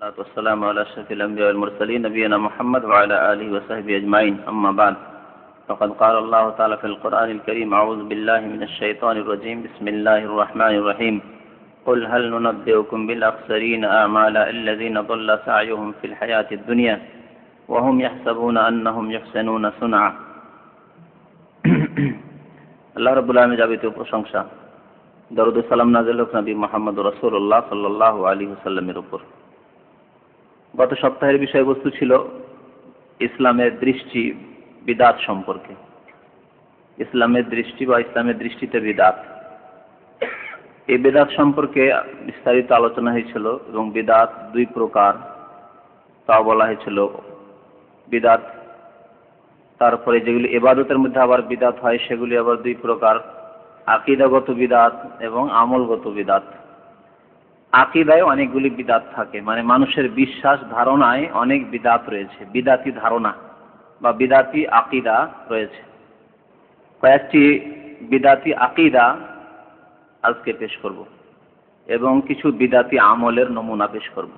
والسلام على أشرف الأنبياء والمرسلين نبينا محمد وعلى آله وصحبه أجمعين أما بعد فقد قال الله تعالى في القرآن الكريم أعوذ بالله من الشيطان الرجيم بسم الله الرحمن الرحيم قل هل ننبئكم بالأخسرين أعمالا الذين ضل سعيهم في الحياة الدنيا وهم يحسبون أنهم يحسنون صنعا আল্লাহ রাব্বুল আলামিনের যাবতীয় প্রশংসা, দরুদ ও সালাম নাযিল হোক নবী মুহাম্মদ রাসূলুল্লাহ সাল্লাল্লাহু আলাইহি ওয়াসাল্লামের উপর। গত সপ্তাহের বিষয়বস্তু ছিল ইসলামের দৃষ্টি বিদআত সম্পর্কে। ইসলামের দৃষ্টি বা ইসলামের দৃষ্টিতে বিদআত, এই বিদআত সম্পর্কে বিস্তারিত আলোচনা হয়েছিল এবং বিদআত দুই প্রকার তা বলা হয়েছিল। বিদআত, তারপরে যেগুলি ইবাদতের মধ্যে আবার বিদআত হয় সেগুলি আবার দুই প্রকার, আকীদাগত বিদআত এবং আমলগত বিদআত। আকীদায় অনেকগুলি বিদআত থাকে, মানে মানুষের বিশ্বাস ধারণায় অনেক বিদআত রয়েছে, বিদআতি ধারণা বা বিদআতি আকীদা রয়েছে। কয়েকটি বিদআতি আকীদা আজকে পেশ করব এবং কিছু বিদআতি আমলের নমুনা পেশ করব।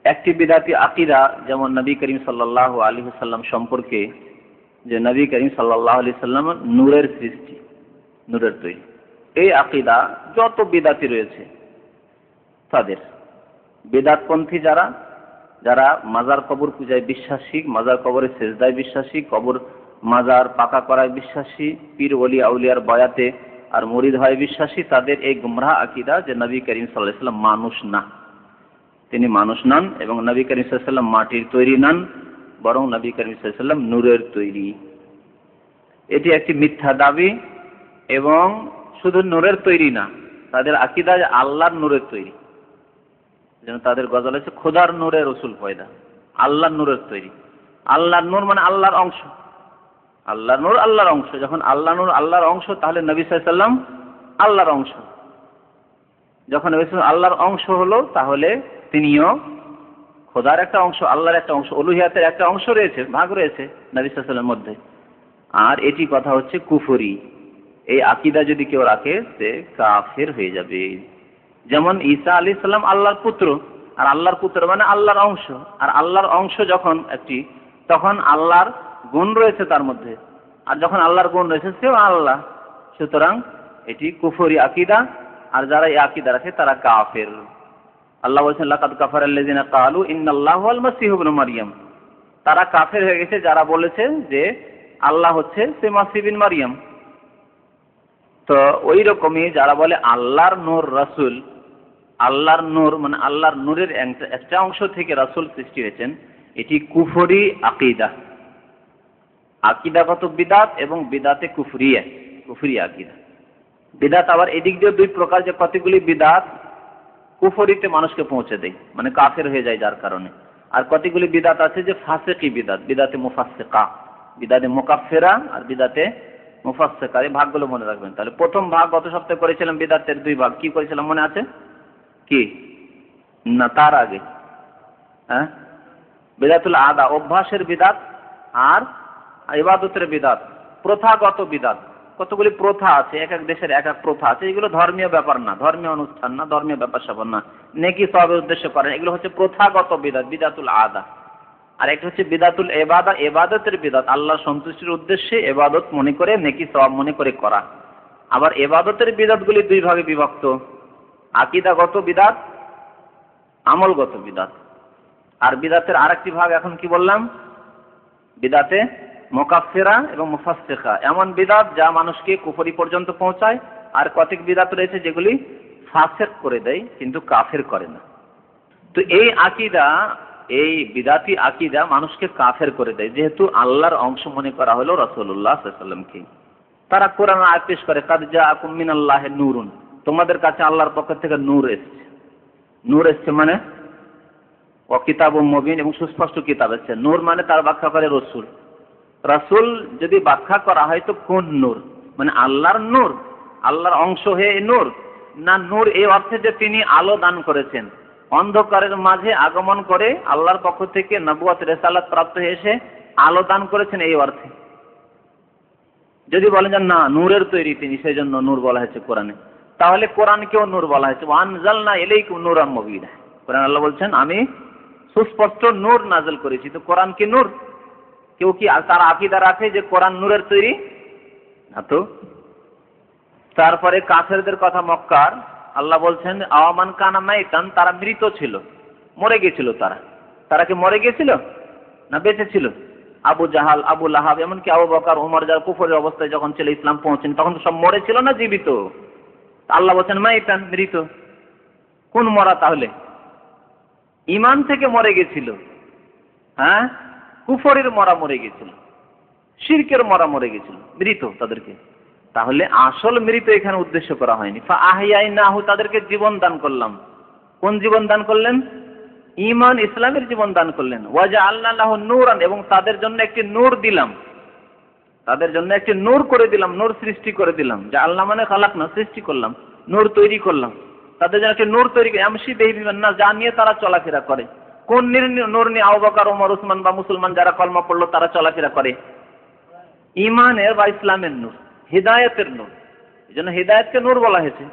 একটি বিদআতি আকীদা, যেমন নবী করিম সাল্লাল্লাহু আলাইহি ওয়াসাল্লাম সম্পর্কে, যে নবী করিম সাল্লাল্লাহু আলাইহি ওয়াসাল্লাম নূরের সৃষ্টি, নূরের তৈরি। এই আকীদা যত বিদআতি রয়েছে তাদের, বিদআতপন্থী যারা যারা মাজার কবর পূজায় বিশ্বাসী, মাজার কবরের সেজদায় বিশ্বাসী, কবর মাজার পাকা করায় বিশ্বাসী, পীর ওলি আউলিয়ার বয়াতে আর মুরিদ হয় বিশ্বাসী, তাদের এই গুমরাহ আকীদা যে নবী করিম সাল্লাল্লাহু আলাইহি ওয়াসাল্লাম মানুষ না, তিনি মানুষ নন এবং নবী করিম সাল্লাল্লাহু আলাইহি ওয়াসাল্লাম মাটির তৈরি নন, বরং নবী করিম সাল্লাল্লাহু আলাইহি ওয়াসাল্লাম নূরের তৈরি। এটি একটি মিথ্যা দাবি এবং শুধু নূরের তৈরি না, তাদের আকীদা যে আল্লাহর নূরের তৈরি। যেন তাদের গজল আছে, খোদার নূরে রসুল পয়দা, আল্লাহর নূরের তৈরি। আল্লাহর নূর মানে আল্লাহর অংশ, আল্লাহর নূর আল্লাহর অংশ। যখন আল্লাহর নূর আল্লাহর অংশ, তাহলে নবী সাল্লাল্লাহু আলাইহি ওয়াসাল্লাম আল্লাহর অংশ। যখন নবী সাল্লাল্লাহু আলাইহি ওয়াসাল্লাম আল্লাহর অংশ হলো, তাহলে তিনিও খোদার একটা অংশ, আল্লাহর একটা অংশ, উলুহিয়াতের একটা অংশ রয়েছে, ভাগ রয়েছে নবী সাল্লাল্লাহু আলাইহি ওয়াসাল্লামের মধ্যে। আর এটি কথা হচ্ছে কুফরি। এই আকীদা যদি কেউ রাখে সে কাফের হয়ে যাবে। যেমন ঈসা আলাইহিস সালাম আল্লাহর পুত্র, আর আল্লাহর পুত্র মানে আল্লাহর অংশ, আর আল্লাহর অংশ যখন একটি, তখন আল্লাহর গুণ রয়েছে তার মধ্যে, আর যখন আল্লাহর গুণ রয়েছে সেও আল্লাহ। সুতরাং এটি কুফরি আকীদা, আর যারা এই আকীদা রাখে তারা কাফের। আল্লাহ বলেছেন লাকাদ কাফারাল্লাযিনা ক্বালু ইন্নাল্লাহু আল মাসীহু ইবনু মারইয়াম। তারা কাফের হয়ে গেছে যারা বলেছে যে আল্লাহ হচ্ছে সে মাসীহ বিন মারইয়াম। তো ওই রকমই যারা বলে আল্লাহর নূর রাসূল, আল্লাহর নূর মানে আল্লাহর নূরের একটা অংশ থেকে রাসূল সৃষ্টি হয়েছেন, এটি কুফরি আকীদা, আকীদাগত বিদআত এবং বিদআতে কুফরিয়া, কুফরি আকীদা। বিদআত আবার এদিক দিয়ে দুই প্রকার, যে কতগুলি বিদআত কুফরিতে মানুষকে পৌঁছে দেয়, মানে কাফের হয়ে যায় যার কারণে। আর কতগুলি বিদআত আছে যে ফাসিকি বিদআত, বিদআতে মুফাসসিকা, বিদআতে মুকাফফিরা আর বিদআতে মুফাসসিকা। এই ভাগগুলো মনে রাখবেন। তাহলে প্রথম ভাগ গত সপ্তাহে করেছিলাম বিদআতের দুই ভাগ। কি করেছিলাম মনে আছে কি না? তার আগে বিদআতুল আদা, অভ্যাসের বিদআত, আর ইবাদতের বিদআত, প্রথাগত বিদআত। কতগুলি প্রথা আছে, এক এক দেশের এক এক প্রথা আছে, এগুলো ধর্মীয় ব্যাপার না, ধর্মীয় অনুষ্ঠান না, ধর্মীয় ব্যাপার স্যাপার না, নেকি সওয়াবের উদ্দেশ্য করেন, এগুলো হচ্ছে প্রথাগত বিদআত, বিদআতুল আদা। আর একটা হচ্ছে বিদআতুল ইবাদা, ইবাদতের বিদআত, আল্লাহর সন্তুষ্টির উদ্দেশ্যে ইবাদত মনে করে, নেকি সওয়াব মনে করে করা। আবার ইবাদতের বিদআতগুলি দুই ভাগে বিভক্ত, আকীদাগত বিদআত, আমলগত বিদআত। আর বিদআতের আরেকটি ভাগ এখন কি বললাম, বিদআতে মুকাফফিরা এবং মুফাসসিকা, এমন বিদআত যা মানুষকে কুফরি পর্যন্ত পৌঁছায়। আর কতক বিদআত রয়েছে যেগুলি ফাসিক করে দেয় কিন্তু কাফের করে না। তো এই আকীদা, এই বিদআতি আকীদা মানুষকে কাফের করে দেয়, যেহেতু আল্লাহর অংশ মনে করা হলো রাসূলুল্লাহ সাল্লাল্লাহু আলাইহি ওয়াসাল্লামকে। তারা কোরআন আয়াত পেশ করে, কাদ জাআকুম মিনাল্লাহি নূরুন, তোমাদের কাছে আল্লাহর পক্ষ থেকে নূর এসেছে। নূর এসেছে মানে ও কিতাবুম মুবিন, এবং সুস্পষ্ট কিতাব এসেছে। নূর মানে তার ব্যাখ্যা করে রাসূল। রাসূল যদি ব্যাখ্যা করা হয় তো কোন নূর, মানে আল্লাহর নূর, আল্লাহর অংশ হয়ে নূর, না নূর এই অর্থে যে তিনি আলো দান করেছেন, অন্ধকারের মাঝে আগমন করে আল্লাহর পক্ষ থেকে নবুয়ত রিসালাত প্রাপ্ত হয়ে এসে আলো দান করেছেন এই অর্থে। যদি বলেন যে না নূরের তৈরি তিনি, সেই জন্য নূর বলা হয়েছে কোরআনে, তাহলে কোরআনকেও নূর বলা হয়েছে, ওয়ানজালনা ইলাইকুম নূরাম মুবিনা। কোরআন আল্লাহ বলছেন আমি সুস্পষ্ট নূর নাযিল করেছি। তো কোরআন কি নূর? কেউ কি তার আকীদা রাখে যে কোরআন নূরের তৈরি? না তো। তারপরে কাফেরদের কথা মক্কার আল্লাহ বলছেন আওয়ামান কানা মাইতান, তারা মৃত ছিল, মরে গিয়েছিল। তারা কি মরে গিয়েছিল না বেঁচে ছিল? আবু জাহাল, আবু লাহাব, এমনকি আবু বকর, উমর যারা কুফরের অবস্থায় যখন ছিল, ইসলাম পৌঁছেন, তখন তো সব মরে ছিল না জীবিত? আল্লাহ বলছেন মাইতান, মৃত। কোন মরা তাহলে? ঈমান থেকে মরে গেছিল, হ্যাঁ, কুফরের মরা মরে গেছিল, শিরকের মরা মরে গেছিল, মৃত তাদেরকে। তাহলে আসল মৃত এখানে উদ্দেশ্য করা হয়নি। ফাআহইয়াইনাহু, তাদেরকে জীবন দান করলাম। কোন জীবন দান করলেন? ঈমান ইসলামের জীবন দান করলেন। ওয়াজআলনা লাহু নূরান, এবং তাদের জন্য একটি নূর দিলাম, তাদের জন্য একটি নূর করে দিলাম, নূর সৃষ্টি করে দিলাম। যা আল্লাহ মানে খালাকনা, সৃষ্টি করলাম, নূর তৈরি করলাম। তাদের জন্য একটি নূর তৈরি করে আমশি বিহি ফিন্নাস, যা নিয়ে তারা চলাফেরা করে। কোন নূর নিয়ে আবু বকর, ওমর, উসমান বা মুসলমান যারা কলমা পড়লো তারা চলাফেরা করে? ঈমানের বা ইসলামের নূর, হিদায়াতের নূর। এজন্য হিদায়াতকে নূর বলা হয়েছে।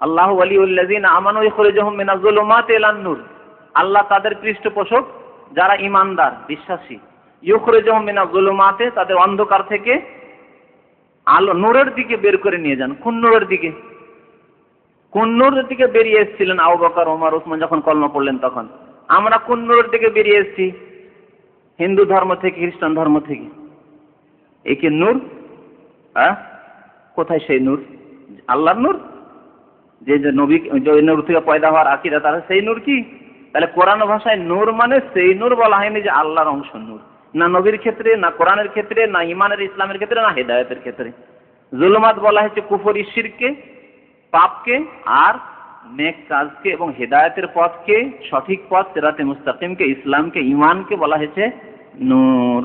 আল্লাহু ওয়ালিউল্লাযিনা আমানু ইখরিজুহুম মিনাজ যুলুমাতি ইলান নূর, আল্লাহ তাদের পৃষ্ঠপোষক যারা ঈমানদার বিশ্বাসী। ইখরিজুহুম মিনাজ যুলুমাতি, তাদের অন্ধকার থেকে আলো নূরের দিকে বের করে নিয়ে যান। কোন নূরের দিকে? কোন নূরের দিকে বেরিয়ে এসেছিলেন আবু বকর, ওমর, উসমান যখন কলমা পড়লেন তখন? আমরা কোন নূরের দিকে বেরিয়ে এসেছি? হিন্দু ধর্ম থেকে, খ্রিস্টান ধর্ম থেকে। এই কি নূর? হ্যাঁ, কোথায় সেই নূর? আল্লাহর নূর, যে নবী, যে নূর থেকে পয়দা হওয়ার আকীদা, তার সেই নূর কি? তাহলে কোরআন ভাষায় নূর মানে সেই নূর বলা হয়নি যে আল্লাহর অংশ নূর, না নবীর ক্ষেত্রে, না কোরআনের ক্ষেত্রে, না ঈমানের ইসলামের ক্ষেত্রে, না হিদায়াতের ক্ষেত্রে। জুলুমাত বলা হয়েছে কুফরি, শিরকে, পাপকে, আর নেক কাজকে এবং হিদায়াতের পথকে, সঠিক পথ সিরাতে মুস্তাকিমকে, ইসলামকে, ঈমানকে বলা হয়েছে নূর।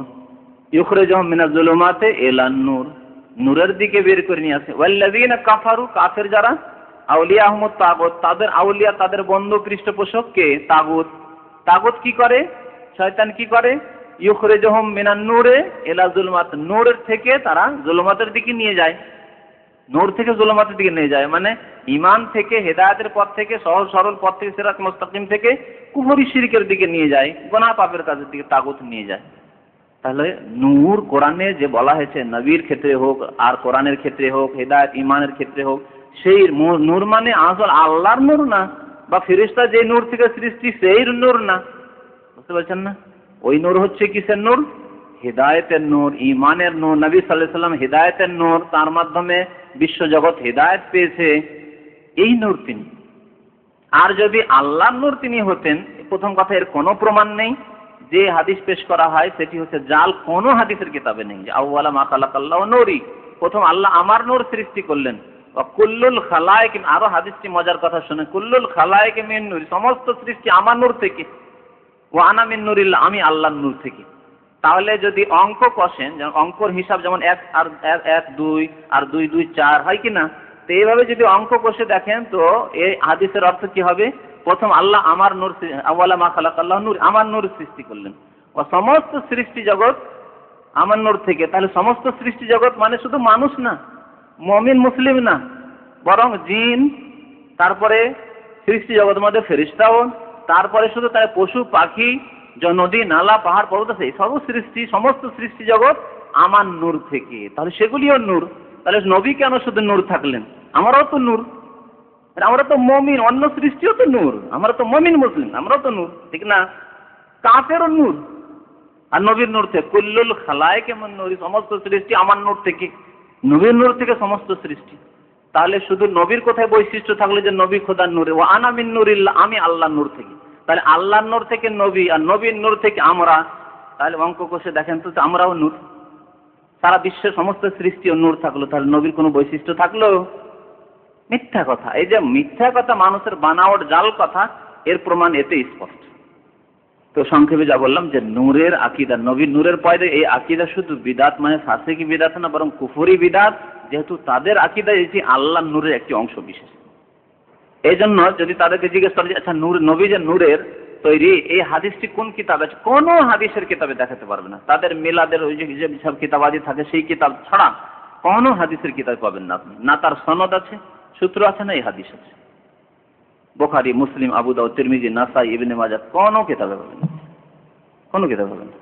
ইখরিজুহুম মিনাজ যুলুমাতি ইলান নূর, নূরের দিকে বের করে নিয়ে আসে। ওয়াল্লাযিনা কাফারু, কাফের যারা, আউলিয়াহুমুত তাগুত, তাদের আউলিয়া, তাদের বন্ধু পৃষ্ঠপোষক কে? তাগুত। তাগুত কি করে? শয়তান কি করে? ইখরিজুহুম মিনান নূরে ইলা যুলুমাত, নূরের থেকে তারা যুলুমাতের দিকে নিয়ে যায়। নূর থেকে যুলুমাতের দিকে নিয়ে যায় মানে ঈমান থেকে, হেদায়েতের পথ থেকে, সহজ সরল পথ থেকে, সিরাত মুস্তাকিম থেকে কুফরি শিরকের দিকে নিয়ে যায়, গুনাহ পাপের কাজের দিকে তাগুত নিয়ে যায়। তাহলে নূর কোরআনে যে বলা হয়েছে, নবীর ক্ষেত্রে হোক আর কোরআনের ক্ষেত্রে হোক, হেদায়েত ঈমানের ক্ষেত্রে হোক, সেই নূর মানে আসল আল্লাহর নূর না, বা ফেরেশতা যে নূর থেকে সৃষ্টি সেই নূর না। বুঝতে পারছেন না? ওই নূর হচ্ছে কিসের নূর? হিদায়াতের নূর, ঈমানের নূর। নবী সাল্লাল্লাহু আলাইহি ওয়াসাল্লাম হিদায়াতের নূর, তার মাধ্যমে বিশ্বজগৎ হিদায়াত পেয়েছে, এই নূর তিনি। আর যদি আল্লাহর নূর তিনি হতেন, প্রথম কথা এর কোনো প্রমাণ নেই। যে হাদিস পেশ করা হয় সেটি হচ্ছে জাল, কোনো হাদিসের কিতাবে নেই যে আউয়ালা মা খালাকাল্লাহু নূরি, প্রথম আল্লাহ আমার নূর সৃষ্টি করলেন। কুল্লুল খালায়েক, আরো হাদিসটি মজার কথা শুনে, কুল্লুল খালায়েক মিন নূর, সমস্ত সৃষ্টি আমার নূর থেকে। ওয়া আনা মিন নূরিল্লাহ, আমি আল্লাহর নূর থেকে। তাহলে যদি অঙ্ক কষেন, যেমন অঙ্কর হিসাব যেমন 1 আর 1 2 আর 2 2 4 হয় কি না, তো এইভাবে যদি অঙ্ক কষে দেখেন তো এই হাদিসের অর্থ কি হবে? প্রথম আল্লাহ আমার নূর, আওয়ালা মা খালাকাল্লাহু নূর, আমার নূর সৃষ্টি করলেন, ও সমস্ত সৃষ্টি জগৎ আমার নূর থেকে। তাহলে সমস্ত সৃষ্টি জগৎ মানে শুধু মানুষ না, মুমিন মুসলিম না, বরং জিন, তারপরে সৃষ্টি জগতের মধ্যে ফেরেশতাও, তারপরে শুধু তার পশু পাখি, নদী নালা পাহাড় পর্বত, সেই সব সৃষ্টি, সমস্ত সৃষ্টি জগৎ আমার নূর থেকে। তাহলে সেগুলিও নূর। তাহলে নবী কেন শুধু নূর থাকলেন? আমরাও তো নূর, আমরা তো মুমিন, অন্য সৃষ্টিও তো নূর, আমরা তো মুমিন মুসলিম, আমরাও তো নূর, ঠিক না? কাফেরও নূর, আর নবীর নূর থেকে। কুল্লুল খালায়েক মিন নূর, সমস্ত সৃষ্টি আমার নূর থেকে, নবীর নূর থেকে সমস্ত সৃষ্টি। তাহলে শুধু নবীর কোথায় বৈশিষ্ট্য থাকলে যে নবী খোদার নূরে, ওয়া আনা মিন নূরিল্লাহ, আমি আল্লাহর নূর থেকে। তাহলে আল্লাহর নূর থেকে নবী, আর নবীর নূর থেকে আমরা। তাহলে অঙ্ক কষে দেখেন তো আমরাও নূর। সারা বিশ্বের সমস্ত সৃষ্টিও নূর থাকলো, তাহলে নবীর কোনো বৈশিষ্ট্য থাকলো? মিথ্যা কথা। এই যে মিথ্যা কথা, মানুষের বানাওয়াট জাল কথা, এর প্রমাণ এতে স্পষ্ট। তো সংক্ষেপে যা বললাম যে নূরের আকীদা, নবীর নূরের পয়দা, এই আকীদা শুধু বিদাত মানে ফাসিকি বিদাত না, বরং কুফরি বিদাত, যেহেতু তাদের আকীদা এটি আল্লাহর নূরের একটি অংশ বিশেষ। এই জন্য যদি তাদেরকে জিজ্ঞেস করে যে আচ্ছা নূর, নবী যে নূরের তৈরি, এই হাদিসটি কোন কিতাবে আছে? কোনো হাদিসের কিতাবে দেখাতে পারবে না। তাদের মিলাদের ওই যে সব কিতাবাদি থাকে, সেই কিতাব ছাড়া কোনো হাদিসের কিতাব পাবেন না আপনি। না তার সনদ আছে, সূত্র আছে, না এই হাদিস আছে। বুখারী, মুসলিম, আবু দাউদ, তিরমিজি, নাসাই, ইবনে মাজাহ কোনো কিতাবে পাবেন না, কোনো কিতাবে পাবেন না।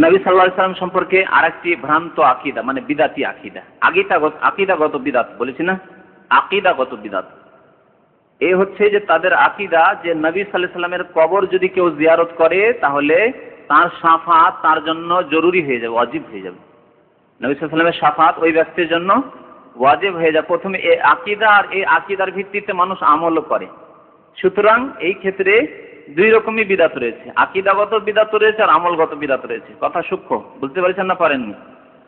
নবী সাল্লাল্লাহু আলাইহি সাল্লাম সম্পর্কে আরেকটি ভ্রান্ত আকীদা, মানে বিদাতি আকীদা, আকীদাগত বিদাত বলেছি না, আকীদাগত বিদাত এই হচ্ছে যে তাদের আকীদা যে নবী সাল্লাল্লাহু আলাইহি সাল্লামের কবর যদি কেউ জিয়ারত করে তাহলে তার শাফাত তার জন্য জরুরি হয়ে যাবে, ওয়াজিব হয়ে যাবে। নবী সাল্লাল্লাহু আলাইহি সাল্লামের শাফাত ওই ব্যক্তির জন্য ওয়াজিব হয়ে যায়। প্রথমে এই আকীদা, আর এই আকীদার ভিত্তিতে মানুষ আমলও করে। সুতরাং এই ক্ষেত্রে দুই রকমই বিদাত রয়েছে, আকীদাগত বিদাত রয়েছে আর আমলগত বিদাত রয়েছে। কথা সূক্ষ্ম, বুঝতে পারছেন না পারেননি?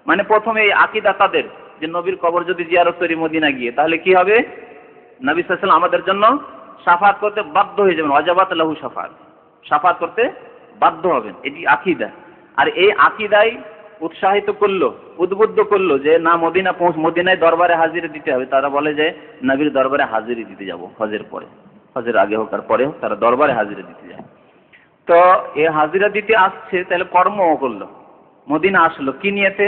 মানে প্রথমে এই আকীদা তাদের যে নবীর কবর যদি জিয়ারত করি মদিনা গিয়ে তাহলে কি হবে, নবী সাল্লাল্লাহু আলাইহি ওয়াসাল্লাম আমাদের জন্য শাফাত করতে বাধ্য হয়ে যাবেন, ওয়াজাবাত লাহু শাফাত, শাফাত করতে বাধ্য হবেন, এটি আকীদা। আর এই আকীদাই উৎসাহিত করলো, উদ্বুদ্ধ করলো যে না মদিনায় দরবারে হাজিরি দিতে হবে। তারা বলে যে নবীর দরবারে হাজিরি দিতে যাব হজের পরে, হজের আগে হোক আর পরে হোক তারা দরবারে হাজিরা দিতে যায়। তো এই হাজিরা দিতে আসছে, তাহলে কর্মও করলো, মদিনা আসলো কি নিয়েতে?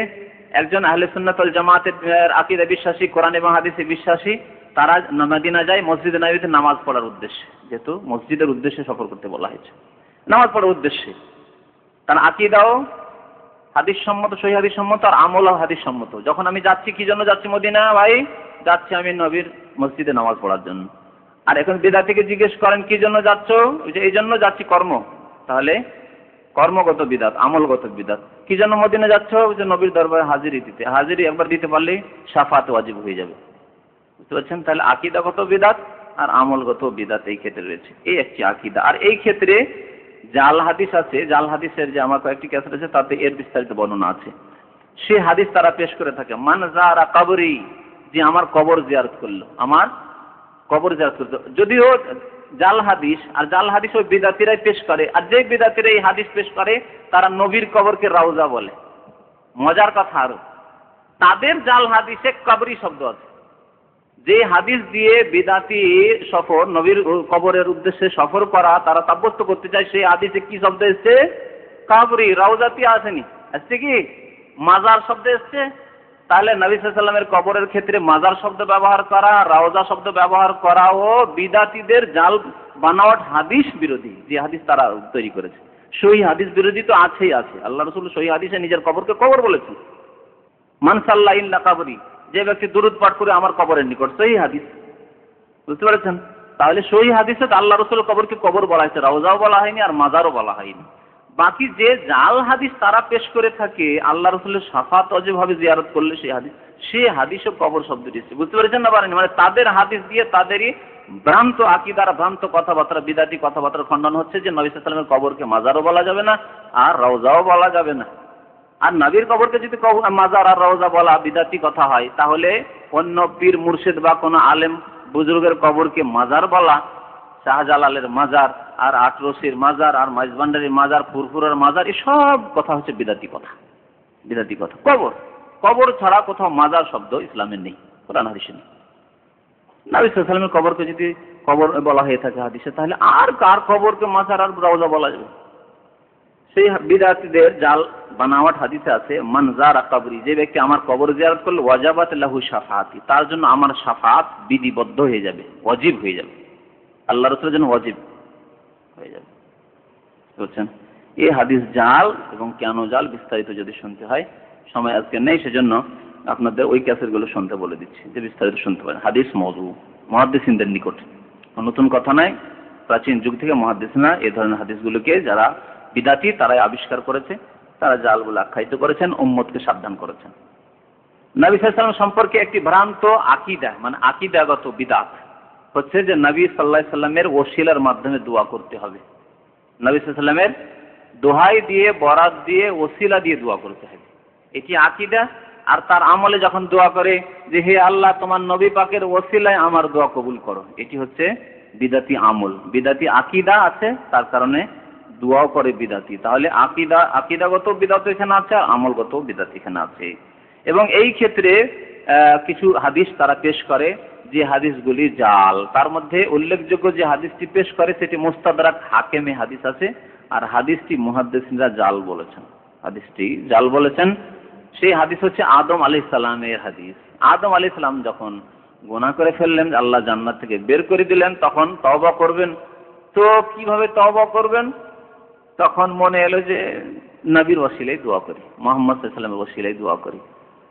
একজন আহলে সুন্নাত ওয়াল জামাতের আকীদা বিশ্বাসী, কোরআন এবং হাদিসে বিশ্বাসী, তারা মদিনা যায় মসজিদে নববীতে নামাজ পড়ার উদ্দেশ্যে, যেহেতু মসজিদের উদ্দেশ্যে সফর করতে বলা হয়েছে, নামাজ পড়ার উদ্দেশ্যে। তার আকীদাও হাদিস সম্মত, সহিহ হাদিস সম্মত, আর আমলও হাদিস সম্মত। যখন আমি যাচ্ছি, কি জন্য যাচ্ছি মদিনা? ভাই যাচ্ছি আমি নবীর মসজিদে নামাজ পড়ার জন্য। আর এখন বিদআতিকে জিজ্ঞেস করেন কি জন্য যাচ্ছ? এই জন্য যাচ্ছি কর্ম, তাহলে কর্মগত বিদআত, আমলগত বিদআত। কি জন্য মদিনা যাচ্ছ? যে নবীর দরবারে হাজিরি দিতে, হাজিরি একবার দিতে পারলেই শাফাত ওয়াজিব হয়ে যাবে। বুঝতে পারছেন? তাহলে আকীদাগত বিদআত আর আমলগত বিদআত এই ক্ষেত্রে রয়েছে, এই একটি আকীদা। আর এই ক্ষেত্রে জাল হাদিস আছে, জাল হাদিসের যে আমার কয়েকটি ক্যাসেট আছে তাতে এর বিস্তারিত বর্ণনা আছে। সে হাদিস তারা পেশ করে থাকে, মান যারা কবরি, যে আমার কবর জিয়ারত করলো, আমার কবর জিয়ারত করতে। যদিও জাল হাদিস, আর জাল হাদিস ওই বিদাতিরাই পেশ করে, আর যে বিদাতিরা এই হাদিস পেশ করে তারা নবীর কবরকে রাউজা বলে। মজার কথা আরো, তাদের জাল হাদিসে কবরি শব্দ আছে। যে হাদিস দিয়ে বিদাতি সফর, নবীর কবরের উদ্দেশ্যে সফর করা তারা সাব্যস্ত করতে চায়, সেই হাদিসে কি শব্দ এসছে? কবরি, রাউজাতি আসেনি, আসছে কি মাজার শব্দ এসছে। তাহলে নবী সাল্লাল্লাহু আলাইহি ওয়াসাল্লামের কবরের ক্ষেত্রে মাজার শব্দ ব্যবহার করা, রাউজা শব্দ ব্যবহার করাও বিদাতীদের জাল বানাওয়াট হাদিস বিরোধী, যে হাদিস তারা তৈরি করেছে। সহিহ হাদিস বিরোধী তো আছেই আছে। আল্লাহ রাসূল সহিহ হাদিসে নিজের কবরকে কবর বলেছেন। মান সাল্লা ইল্লা কবরি, যে ব্যক্তি দুরূদ পাঠ করে আমার কবরের নিকট, সহিহ হাদিস। বুঝতে পেরেছেন? তাহলে সহিহ হাদিসে আল্লাহ রাসূলের কবরকে কবর বলা হয়েছে, রাউজাও বলা হয়নি আর মাজারও বলা হয়নি। বাকি যে জাল হাদিস তারা পেশ করে থাকে, আল্লাহ রাসূলের শাফাত অজেভাবে জিয়ারত করলে সেই হাদিসও কবর শব্দটি এসেছে। বুঝতে পেরেছেন না পারেন? মানে তাদের হাদিস দিয়ে তাদেরই ভ্রান্ত আকীদার, ভ্রান্ত কথাবার্তা, বিদাতি কথাবার্তার খণ্ডন হচ্ছে যে নবী সাল্লাল্লাহু আলাইহি ওয়াসাল্লামের কবরকে মাজারও বলা যাবে না আর রওজাও বলা যাবে না। আর নবীর কবরকে যদি মাজার আর রওজা বলা বিদাতি কথা হয়, তাহলে অন্য পীর মুর্শিদ বা কোনো আলেম বুজুর্গের কবরকে মাজার বলা, শাহজালালের মাজার আর আটরসির মাজার আর মাইজভান্ডারির মাজার, ফুরফুরার মাজার, এসব কথা হচ্ছে বিদাতি কথা, বিদাতি কথা। কবর ছাড়া কোথাও মাজার শব্দ ইসলামের নেই, কোরআন হাদিসে নেই। নবী সাল্লাল্লাহু আলাইহি ওয়াসাল্লামের কবরকে যদি কবর বলা হয়ে থাকে হাদিসে, তাহলে আর কার কবরকে মাজার আর রওজা বলা যাবে? সেই বিদআতীদের জাল বানাওয়াট হাদিসে আছে, মান যারা কবরি, যে ব্যক্তি আমার কবর জিয়ারত করলো, ওয়াজাবাত লাহু শাফাআতি, তার জন্য আমার শাফাআত বিধিবদ্ধ হয়ে যাবে, ওয়াজিব হয়ে যাবে, আল্লাহ রাসূলের জন্য ওয়াজিব হয়ে যাবে। বুঝছেন? এই হাদিস জাল, এবং কেন জাল বিস্তারিত যদি শুনতে হয়, সময় আজকে নেই, সেজন্য আপনাদের ওই ক্যাসেটগুলো শুনতে বলে দিচ্ছি, যে বিস্তারিত শুনতে পারেন। হাদিস মওযু, মুহাদ্দিসিনদের নিকট নতুন কথা নাই, প্রাচীন যুগ থেকে মুহাদ্দিসিনরা এই ধরনের হাদিসগুলোকে, যারা বিদাতি তারাই আবিষ্কার করেছে, তারা জাল বলে আখ্যায়িত করেছেন, উম্মতকে সাবধান করেছেন। নবী সাল্লাল্লাহু আলাইহি ওয়াসাল্লাম সম্পর্কে একটি ভ্রান্ত আকীদা, মানে আকীদাগত বিদআত হচ্ছে যে নবী সাল্লাল্লাহু আলাইহি ওয়াসাল্লামের ওসিলার মাধ্যমে দোয়া করতে হবে। নবী সাল্লাল্লাহু আলাইহি ওয়াসাল্লামের দোহাই দিয়ে, বরাত দিয়ে, ওসিলা দিয়ে দোয়া করতে হবে, এটি আকীদা। আর তার আমলে যখন দোয়া করে যে হে আল্লাহ তোমার নবী পাকের ওসিলায় আমার দোয়া কবুল করো, এটি হচ্ছে বিদাতি আমল। বিদাতি আকীদা আছে, তার কারণে দোয়াও করে বিদাতি। তাহলে আকীদাগত বিদআত এখানে আছে, আমলগত বিদআত এখানে আছে। এবং এই ক্ষেত্রে কিছু হাদিস তারা পেশ করে, যে হাদিসগুলি জাল। তার মধ্যে উল্লেখযোগ্য যে হাদিসটি পেশ করে সেটি মুস্তাদরাক হাকিমে হাদিস আছে, আর হাদিসটি মুহাদ্দিসিনরা জাল বলেছেন, হাদিসটি জাল বলেছেন। সেই হাদিস হচ্ছে আদম আলাইহিস সালামের হাদিস। আদম আলাইহিস সালাম যখন গুনাহ করে ফেললেন, আল্লাহ জান্নাত থেকে বের করে দিলেন, তখন তওবা করবেন। তো কিভাবে তওবা করবেন? তখন মনে এলো যে নবীর ওসিলায় দোয়া করি, মুহাম্মদ সাল্লাল্লাহু আলাইহি ওয়াসাল্লামের ওসিলায় দোয়া করি।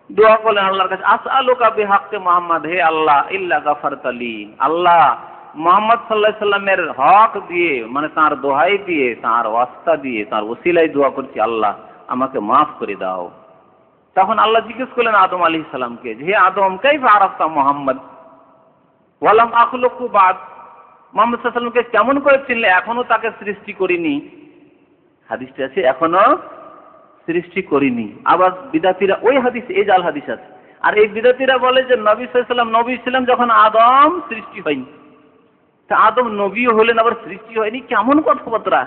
দোয়া করলেন আল্লাহর কাছে, আসআলুকা বিহাক্কি মুহাম্মদ, হে আল্লাহ, ইল্লা গাফারতা লি, আল্লাহ মুহাম্মদ সাল্লাল্লাহু আলাইহি ওয়াসাল্লামের হক দিয়ে, মানে তার দোহাই দিয়ে, তার ওয়াস্তা দিয়ে, তার ওসিলায় দোয়া করছি, আল্লাহ আমাকে মাফ করে দাও। তখন আল্লাহ জিজ্ঞেস করলেন আদম আলাইহিস সালামকে, হে আদম, কাইফা আরাফতা মুহাম্মদ ওয়ালাম আখলুকু বাদ, মুহাম্মদ সাল্লাল্লাহু আলাইহি ওয়াসাল্লামকে কেমন করে চিনলে, এখনো তাকে সৃষ্টি করিনি। হাদিসটা আছে, এখনো সৃষ্টি করিনি। আবার বিদাতিরা ওই হাদিস, এই জাল হাদিস আছে, আর এই বিদাতিরা বলে যে নবী সাল্লাল্লাহু আলাইহি ওয়াসাল্লাম নবী ছিলেন যখন আদম সৃষ্টি হয়নি। তা আদম নবী হলেন আবার সৃষ্টি হয়নি, কেমন কথাবার্তা,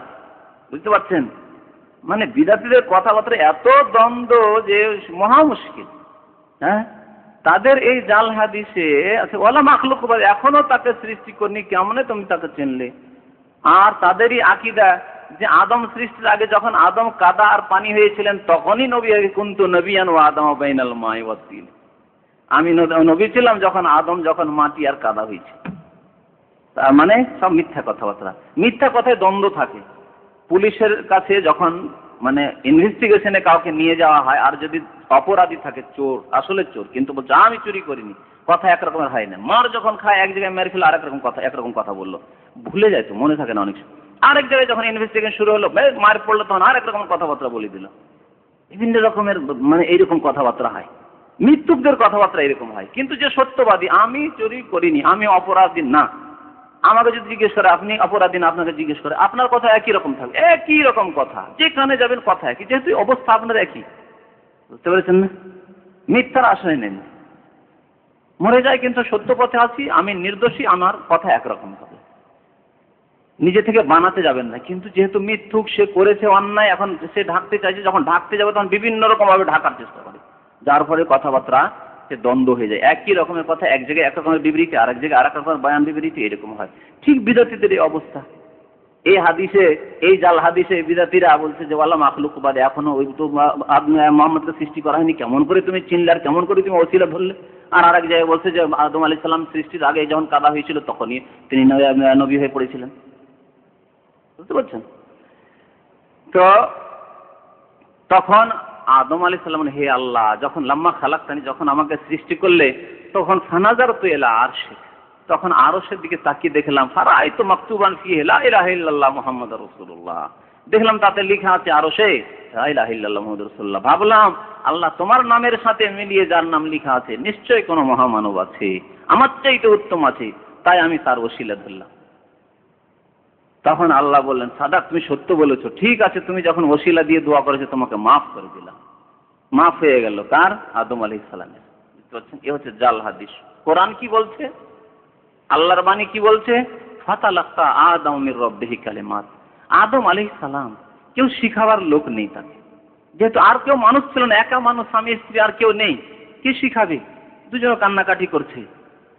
বুঝতে পারছেন? মানে বিদাতিদের কথাবার্তা এত দ্বন্দ্ব যে মহা মুশকিল। হ্যাঁ, তাদের এই জাল হাদিসে আছে ওয়ালা মাখলুক, এখনো তাকে সৃষ্টি করিনি, কেমনে তুমি তাকে চিনলে? আর তাদেরই আকীদা যে আদম সৃষ্টির আগে যখন আদম কাদা আর পানি হয়েছিলেন তখনই নবী, কুনতু নবিয়ান ওয়া আদম বাইনাল মাই ওয়াত তিন, আমি নবী ছিলাম যখন আদম যখন মাটি আর কাদা হয়েছে। তার মানে সব মিথ্যা কথাবার্তা, মিথ্যা কথায় দ্বন্দ্ব থাকে। পুলিশের কাছে যখন মানে ইনভেস্টিগেশনে কাউকে নিয়ে যাওয়া হয়, আর যদি অপরাধী থাকে, চোর, আসলে চোর, কিন্তু বলছে আমি চুরি করিনি, কথা একরকমের হয় না। মার যখন খায় এক জায়গায় মেরে ফেলে আরেক রকম কথা, একরকম কথা বললো, ভুলে যায় তো, মনে থাকে না অনেক সময়। আরেক জায়গায় যখন ইনভেস্টিগেশন শুরু হলো, মার পড়লো, তখন আরেক রকম কথাবার্তা বলে দিল। বিভিন্ন রকমের মানে এইরকম কথাবার্তা হয়, মৃত্যুকদের কথাবার্তা এরকম হয়। কিন্তু যে সত্যবাদী, আমি চুরি করিনি, আমি অপরাধী না, আমাকে যদি জিজ্ঞেস করে আপনি অপরাধী না, আপনাকে জিজ্ঞেস করে, আপনার কথা একই রকম থাকবে, একই রকম কথা, যেখানে যাবেন কথা একই, যেহেতু অবস্থা আপনার একই। বুঝতে পেরেছেন না? মিথ্যার আশ্রয় নেন, মরে যায় কিন্তু সত্য পথে আছি, আমি নির্দোষী, আমার কথা একরকম হবে। নিজে থেকে বানাতে যাবেন না। কিন্তু যেহেতু মিথ্যুক, সে করেছে অন্যায়, এখন সে ঢাকতে চাইছে, যখন ঢাকতে যাবে তখন বিভিন্ন রকম ভাবে ঢাকার চেষ্টা করে, যার ফলে কথাবার্তা সে দ্বন্দ্ব হয়ে যায়। একই রকমের কথা এক জায়গায় এক রকমের বিবৃতি, আরেক জায়গায় আরেক রকমের বয়ান বিবৃতি, এরকম হয়। ঠিক বিদাতিদের এই অবস্থা। এই হাদিসে, এই জাল হাদিসে বিদাতিরা বলছে যে ওয়ালা মাখলুক বাদে, এখনো ওই তো মুহাম্মদকে সৃষ্টি করা হয়নি, কেমন করে তুমি চিনলে, আর কেমন করে তুমি ওসিলা ধরলে? আর আরেক জায়গায় বলছে যে আদম আলাইহিস সালাম সৃষ্টির আগে যখন কাদা হয়েছিল তখনই তিনি নবী হয়ে পড়েছিলেন। বুঝতে পারছেন? তো তখন আদম আলাইহিস সালাম, হে আল্লাহ, যখন লাম্মা খালাকতানি, যখন আমাকে সৃষ্টি করলে, তখন ফানাজারতু ইলা আরশিক, তখন আরশের দিকে তাকিয়ে দেখলাম, ফারাআইতু মাকতুবান ফিহি লা ইলাহা ইল্লাল্লাহ মুহাম্মাদুর রাসূলুল্লাহ, দেখলাম তাতে লেখা আছে আরশে লা ইলাহা ইল্লাল্লাহ মুহাম্মাদুর রাসূলুল্লাহ। ভাবলাম আল্লাহ তোমার নামের সাথে মিলিয়ে যার নাম লেখা আছে নিশ্চয়ই কোনো মহামানব আছে, আমার চাইতে উত্তম আছে, তাই আমি তার ওসিলা ধরলাম। তখন আল্লাহ বললেন, সাদাক, তুমি সত্য বলেছো, ঠিক আছে, তুমি যখন ওসিলা দিয়ে দোয়া করেছো তোমাকে মাফ করে দিলাম। মাফ হয়ে গেল কার? আদম আলাইহিস সালামের। বুঝতে পারছেন? এ হচ্ছে জাল হাদিস। কোরআন কি বলছে? আল্লাহর বাণী কি বলছে? ফাতালাক্কা আদম মির রাব্বিহি কালিমাত। আদম আলাইহিস সালাম, কেউ শিখাবার লোক নেই তাকে, যেহেতু আর কেউ মানুষ ছিল না, একা মানুষ, স্বামী স্ত্রী, আর কেউ নেই, কে শিখাবে? দুজনে কান্নাকাটি করছে,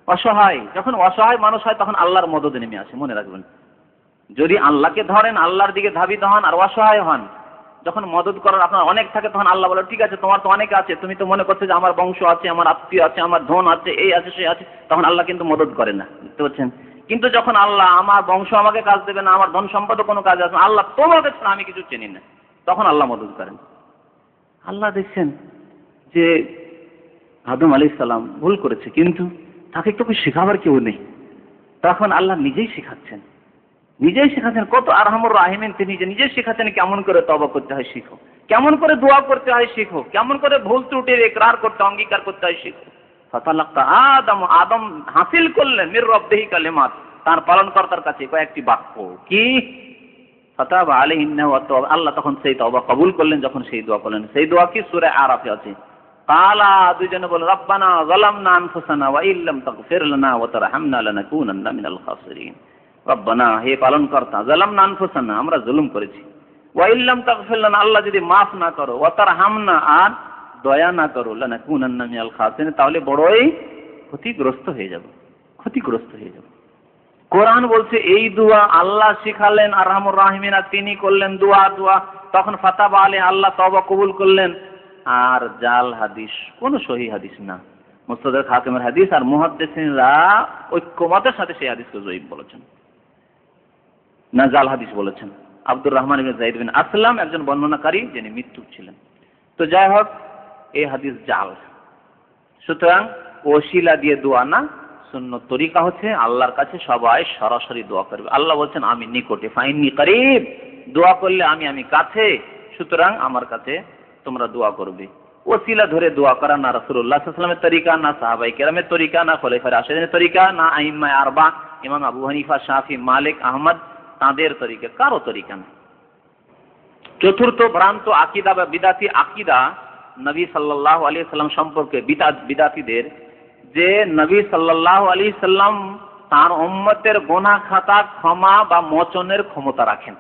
অসহায়। যখন অসহায় মানুষ হয় তখন আল্লাহর মদদ নেমে আসে, মনে রাখবেন। যদি আল্লাহকে ধরেন, আল্লাহর দিকে ধাবিত হন আর অসহায় হন, যখন মদত করার আপনার অনেক থাকে তখন আল্লাহ বলে, ঠিক আছে, তোমার তো অনেক আছে, তুমি তো মনে করছো যে আমার বংশ আছে, আমার আত্মীয় আছে, আমার ধন আছে, এই আছে সে আছে, তখন আল্লাহ কিন্তু মদত করে না। বুঝতে পারছেন? কিন্তু যখন আল্লাহ, আমার বংশ আমাকে কাজ দেবে না, আমার ধন সম্পদও কোনো কাজ আসবে, আল্লাহ তোমাকে ছাড়া আমি কিছু চিনি না, তখন আল্লাহ মদত করেন। আল্লাহ দেখছেন যে আদম আলাইহিস সালাম ভুল করেছে, কিন্তু তাকে তো শেখাবার কেউ নেই, তখন আল্লাহ নিজেই শেখাচ্ছেন, নিজেই শেখাচ্ছেন। কত আরহামুর রাহিমিন, তিনি নিজেই শেখাচ্ছেন কেমন করে তওবা করতে হয় শিখো, কেমন করে দোয়া করতে হয় শিখো, কেমন করে ভুল ত্রুটির ইকরার করতে, অঙ্গীকার করতে হয় শিখো। ফাতালাক্কা আদম, আদম হাসিল করলেন মির রাব্বিহি কালিমাত, তার পালনকর্তার কাছে কয়েকটি বাক্য। কি? ফাতাবা আলাইহি ওয়া তাওবা, আল্লাহ তখন সেই তওবা কবুল করলেন, যখন সেই দোয়া করলেন। সেই দোয়া কি? সূরা আরাফে আছে। কালা, দুইজনে বলে, রব্বানা যালামনা আনফুসানা ওয়া ইল্লাম তাগফির লানা ওয়া তারহামনা লানাকুনান্না মিনাল খাসিরিন। রব্বানা, হে পালনকর্তা, যালামনা আনফুসানা, আমরা জুলুম করেছি, ওয়া ইল্লাম তাগফির লানা, আল্লাহ যদি মাফ না করো, ওয়া তারহামনা, আর দয়া না করো, লানাকুনান্না মিনাল খাসিরিন, তাহলে বড়ই ক্ষতিগ্রস্ত হয়ে যাব, ক্ষতিগ্রস্ত হয়ে যাব। কোরআন বলছে এই দোয়া আল্লাহ শিখালেন আরহামুর রাহিমিন, আর তিনি করলেন দোয়া, তখন ফাতাবা আলাইহি, আল্লাহ তওবা কবুল করলেন। আর জাল হাদিস, কোন সহিহ হাদিস না। মুস্তাদরাক হাকিমের হাদিস, আর মুহাদ্দিসিনরা ঐক্যমতের সাথে সেই হাদিসকে যঈফ বলেছেন, না জাল হাদিস বলেছেন। আব্দুর রহমান ইবনে যায়েদ বিন আসলাম একজন বর্ণনাকারী, যিনি মৃত্যু ছিলেন। তো যাই হোক, এই হাদিস জাল। সুতরাং ওসিলা দিয়ে দোয়া না, সুন্নত তরিকা হচ্ছে আল্লাহর কাছে সবাই সরাসরি দোয়া করবে। আল্লাহ বলছেন আমি নিকটে, ফাইন্নী করিব, দোয়া করলে আমি কাছে, সুতরাং আমার কাছে তোমরা দোয়া করবে। ওসিলা ধরে দোয়া করা না রাসূলুল্লাহ সাল্লাল্লাহু আলাইহি ওয়াসাল্লামের তরিকা, না সাহাবায়ে কেরামের তরিকা, না খোলাফায়ে রাশিদিনের তরিকা, না আইম্মায়ে আরবা ইমাম আবু হানিফা, শাফি, মালিক, আহমদ তাদের তরিকা, কারো তরিকা না। চতুর্থ, ভ্রান্ত আকীদা বা বিদাতি আকীদা নবী সাল্লাল্লাহু আলাইহি ওয়াসাল্লাম সম্পর্কে বিদাতীদের, যে নবী সাল্লাল্লাহু আলাইহি সাল্লাম তার উম্মতের গুনাহ খাতা ক্ষমা বা মোচনের ক্ষমতা রাখেন।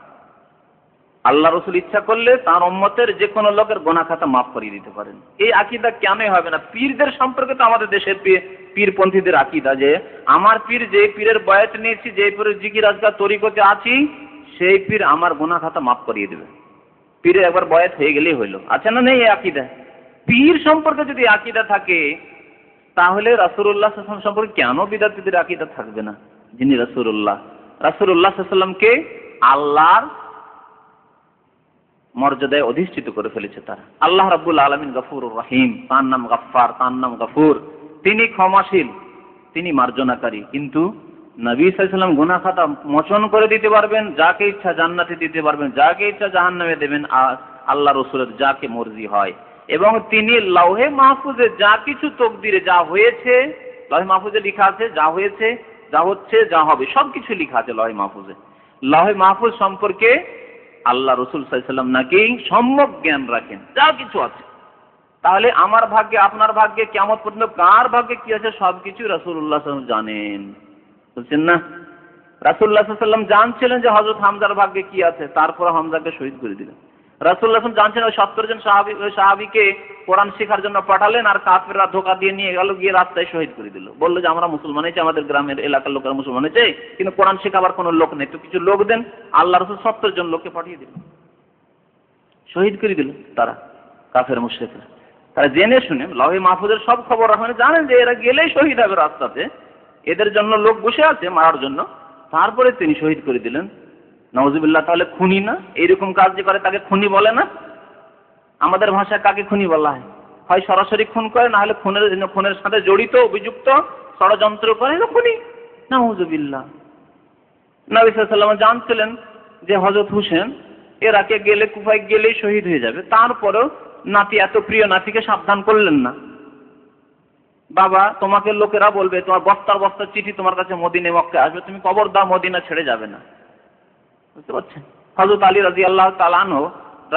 আল্লাহ রাসূল ইচ্ছা করলে তার উম্মতের যে কোনো লোকের গুনাহ খাতা মাফ করিয়ে দিতে পারেন। এই আকীদা কেনই হবে না? পীরদের সম্পর্কে তো আমাদের দেশের পীরপন্থীদের আকীদা, যে আমার পীর, যে পীরের বয়াত নিয়েছি, যে পীরের জিকির আজকার তরিকতে আছি, সেই পীর আমার গুনাহ খাতা মাফ করিয়ে দেবে। পীরের একবার বয়াত হয়ে গেলেই হইল, আছে না নেই এই আকীদা? পীর সম্পর্কে যদি আকীদা থাকে, তাহলে রাসূলুল্লাহ সাল্লাল্লাহু আলাইহি ওয়াসাল্লাম সম্পর্কে কেন বিদাতীদের আকীদা থাকবে না? যিনি রাসূলুল্লাহ সাল্লাল্লাহু আলাইহি ওয়াসাল্লামকে আল্লাহর মর্যাদায় অধিষ্ঠিত করে ফেলেছে তারা। আল্লাহ রাব্বুল আলামিন গফুরুর রহিম, তার নাম গফফার, তার নাম গফুর, তিনি ক্ষমাশীল, তিনি মার্জনাকারী। কিন্তু নবী সাল্লাল্লাহু আলাইহি ওয়াসাল্লাম গুনাহ খাতা মোচন করে দিতে পারবেন, যাকে ইচ্ছা জান্নাতে দিতে পারবেন, যাকে ইচ্ছা জাহান্নামে দেবেন, আল্লাহ রাসূলের যাকে মর্জি হয়। এবং তিনি লৌহে মাহফুজে যা কিছু তকদিরে যা হয়েছে, লৌহে মাহফুজে লেখা আছে, যা হয়েছে, যা হচ্ছে, যা হবে, সবকিছু লেখা আছে লৌহে মাহফুজে। লৌহে মাহফুজ সম্পর্কে আল্লাহ রাসূল সাল্লাল্লাহু আলাইহি ওয়াসাল্লাম নাকি সম্যক জ্ঞান রাখেন, যা কিছু আছে। তাহলে আমার ভাগ্যে, আপনার ভাগ্যে, কিয়ামত পর্যন্ত কার ভাগ্যে কি আছে, সবকিছু রাসূলুল্লাহ সাল্লাল্লাহু আলাইহি ওয়াসাল্লাম জানেন। বুঝছেন না? রাসূলুল্লাহ সাল্লাল্লাহু আলাইহি ওয়াসাল্লাম জানছিলেন যে হযরত হামজার ভাগ্যে কি আছে, তারপর হামজাকে শহীদ করে দিলেন। রাসূলুল্লাহ সাল্লাল্লাহু আলাইহি ওয়াসাল্লাম জানছেন ওই 70 জন সাহাবীকে কোরআন শেখার জন্য পাঠালেন, আর কাফেররা ধোঁকা দিয়ে নিয়ে গেল, গিয়ে রাস্তায় শহীদ করে দিল। বললো যে আমরা মুসলমান হয়েছি, আমাদের গ্রামের এলাকার লোকেরা মুসলমান হয়েছে, কিন্তু কোরআন শেখাবার কোনো লোক নেই, তো কিছু লোক দেন। আল্লাহ রাসূল 70 জন লোককে পাঠিয়ে দিলেন, শহীদ করে দিল তারা, কাফের মুশরিকরা। তারা জেনে শুনে লৌহে মাহফুজের সব খবর রাখেন, জানেন যে এরা গেলেই শহীদ হবে রাস্তাতে, এদের জন্য লোক বসে আছে মারার জন্য, তারপরে তিনি শহীদ করে দিলেন। নাউজুবিল্লাহ। তাহলে খুনি না? এইরকম কাজ যে করে তাকে খুনি বলে না? আমাদের ভাষায় কাকে খুনি বলা হয়? হয় সরাসরি খুন করে, না হলে খুনের সাথে জড়িত, অভিযুক্ত, ষড়যন্ত্র করে খুনি। নাউজুবিল্লাহ। নবী সাল্লাল্লাহু আলাইহি ওয়াসাল্লাম জানছিলেন যে হযরত হোসেন ইরাকে গেলে, কুফায় গেলেই শহীদ হয়ে যাবে, তারপরেও নাতি, এত প্রিয় নাতিকে সাবধান করলেন না। বাবা, তোমাকে লোকেরা বলবে, তোমার বস্তার বস্তার চিঠি তোমার কাছে মদিনায় মক্কায় আসবে, তুমি খবরদার মদিনা ছেড়ে যাবে না। বুঝতে পারছেন? হযরত আলী রাদিয়াল্লাহু তাআলা আনহু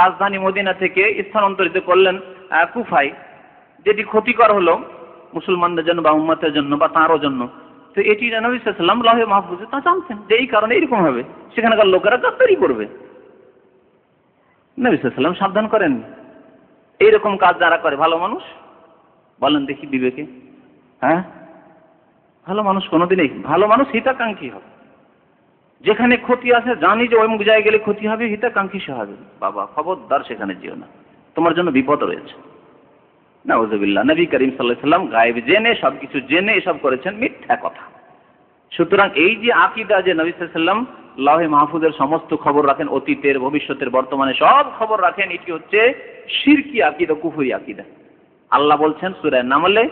রাজধানী মদিনা থেকে স্থানান্তরিত করলেন কুফায়, যেটি ক্ষতিকর হলো মুসলমানদের জন্য বা উম্মতের জন্য বা তাঁরও জন্য। তো এটি নবী সাল্লাল্লাহু আলাইহি ওয়াসাল্লাম লৌহে মাহফুজে তা জানতেন যে এই কারণে এরকম হবে, সেখানকার লোকেরা গাদ্দারি করবে। নবী সাল্লাল্লাহু আলাইহি ওয়াসাল্লাম সাবধান করেন। এইরকম কাজ যারা করে ভালো মানুষ? বলেন দেখি বিবেকে। হ্যাঁ, ভালো মানুষ কোনোদিনই, ভালো মানুষ হিতাকাঙ্ক্ষী হবে। যেখানে ক্ষতি আছে, জানি যে ওই মুখ জায়গায় গেলে ক্ষতি হবে, হিতাকাঙ্ক্ষী সে হবে। বাবা খবরদার সেখানে যেও না, তোমার জন্য বিপদ রয়েছে। নাউজুবিল্লাহ। নবী করিম সাল্লাল্লাহু আলাইহি ওয়াসাল্লাম গায়েব জেনে, সবকিছু জেনে এসব করেছেন, মিথ্যা কথা। সুতরাং এই যে আকীদা যে নবী সাল্লাল্লাহু আলাইহি ওয়াসাল্লাম লৌহে মাহফুজের সমস্ত খবর রাখেন, অতীতের, ভবিষ্যতের, বর্তমানে সব খবর রাখেন, এটি হচ্ছে শিরকি আকীদা, কুফরি আকীদা। আল্লাহ বলছেন সূরা নামলে,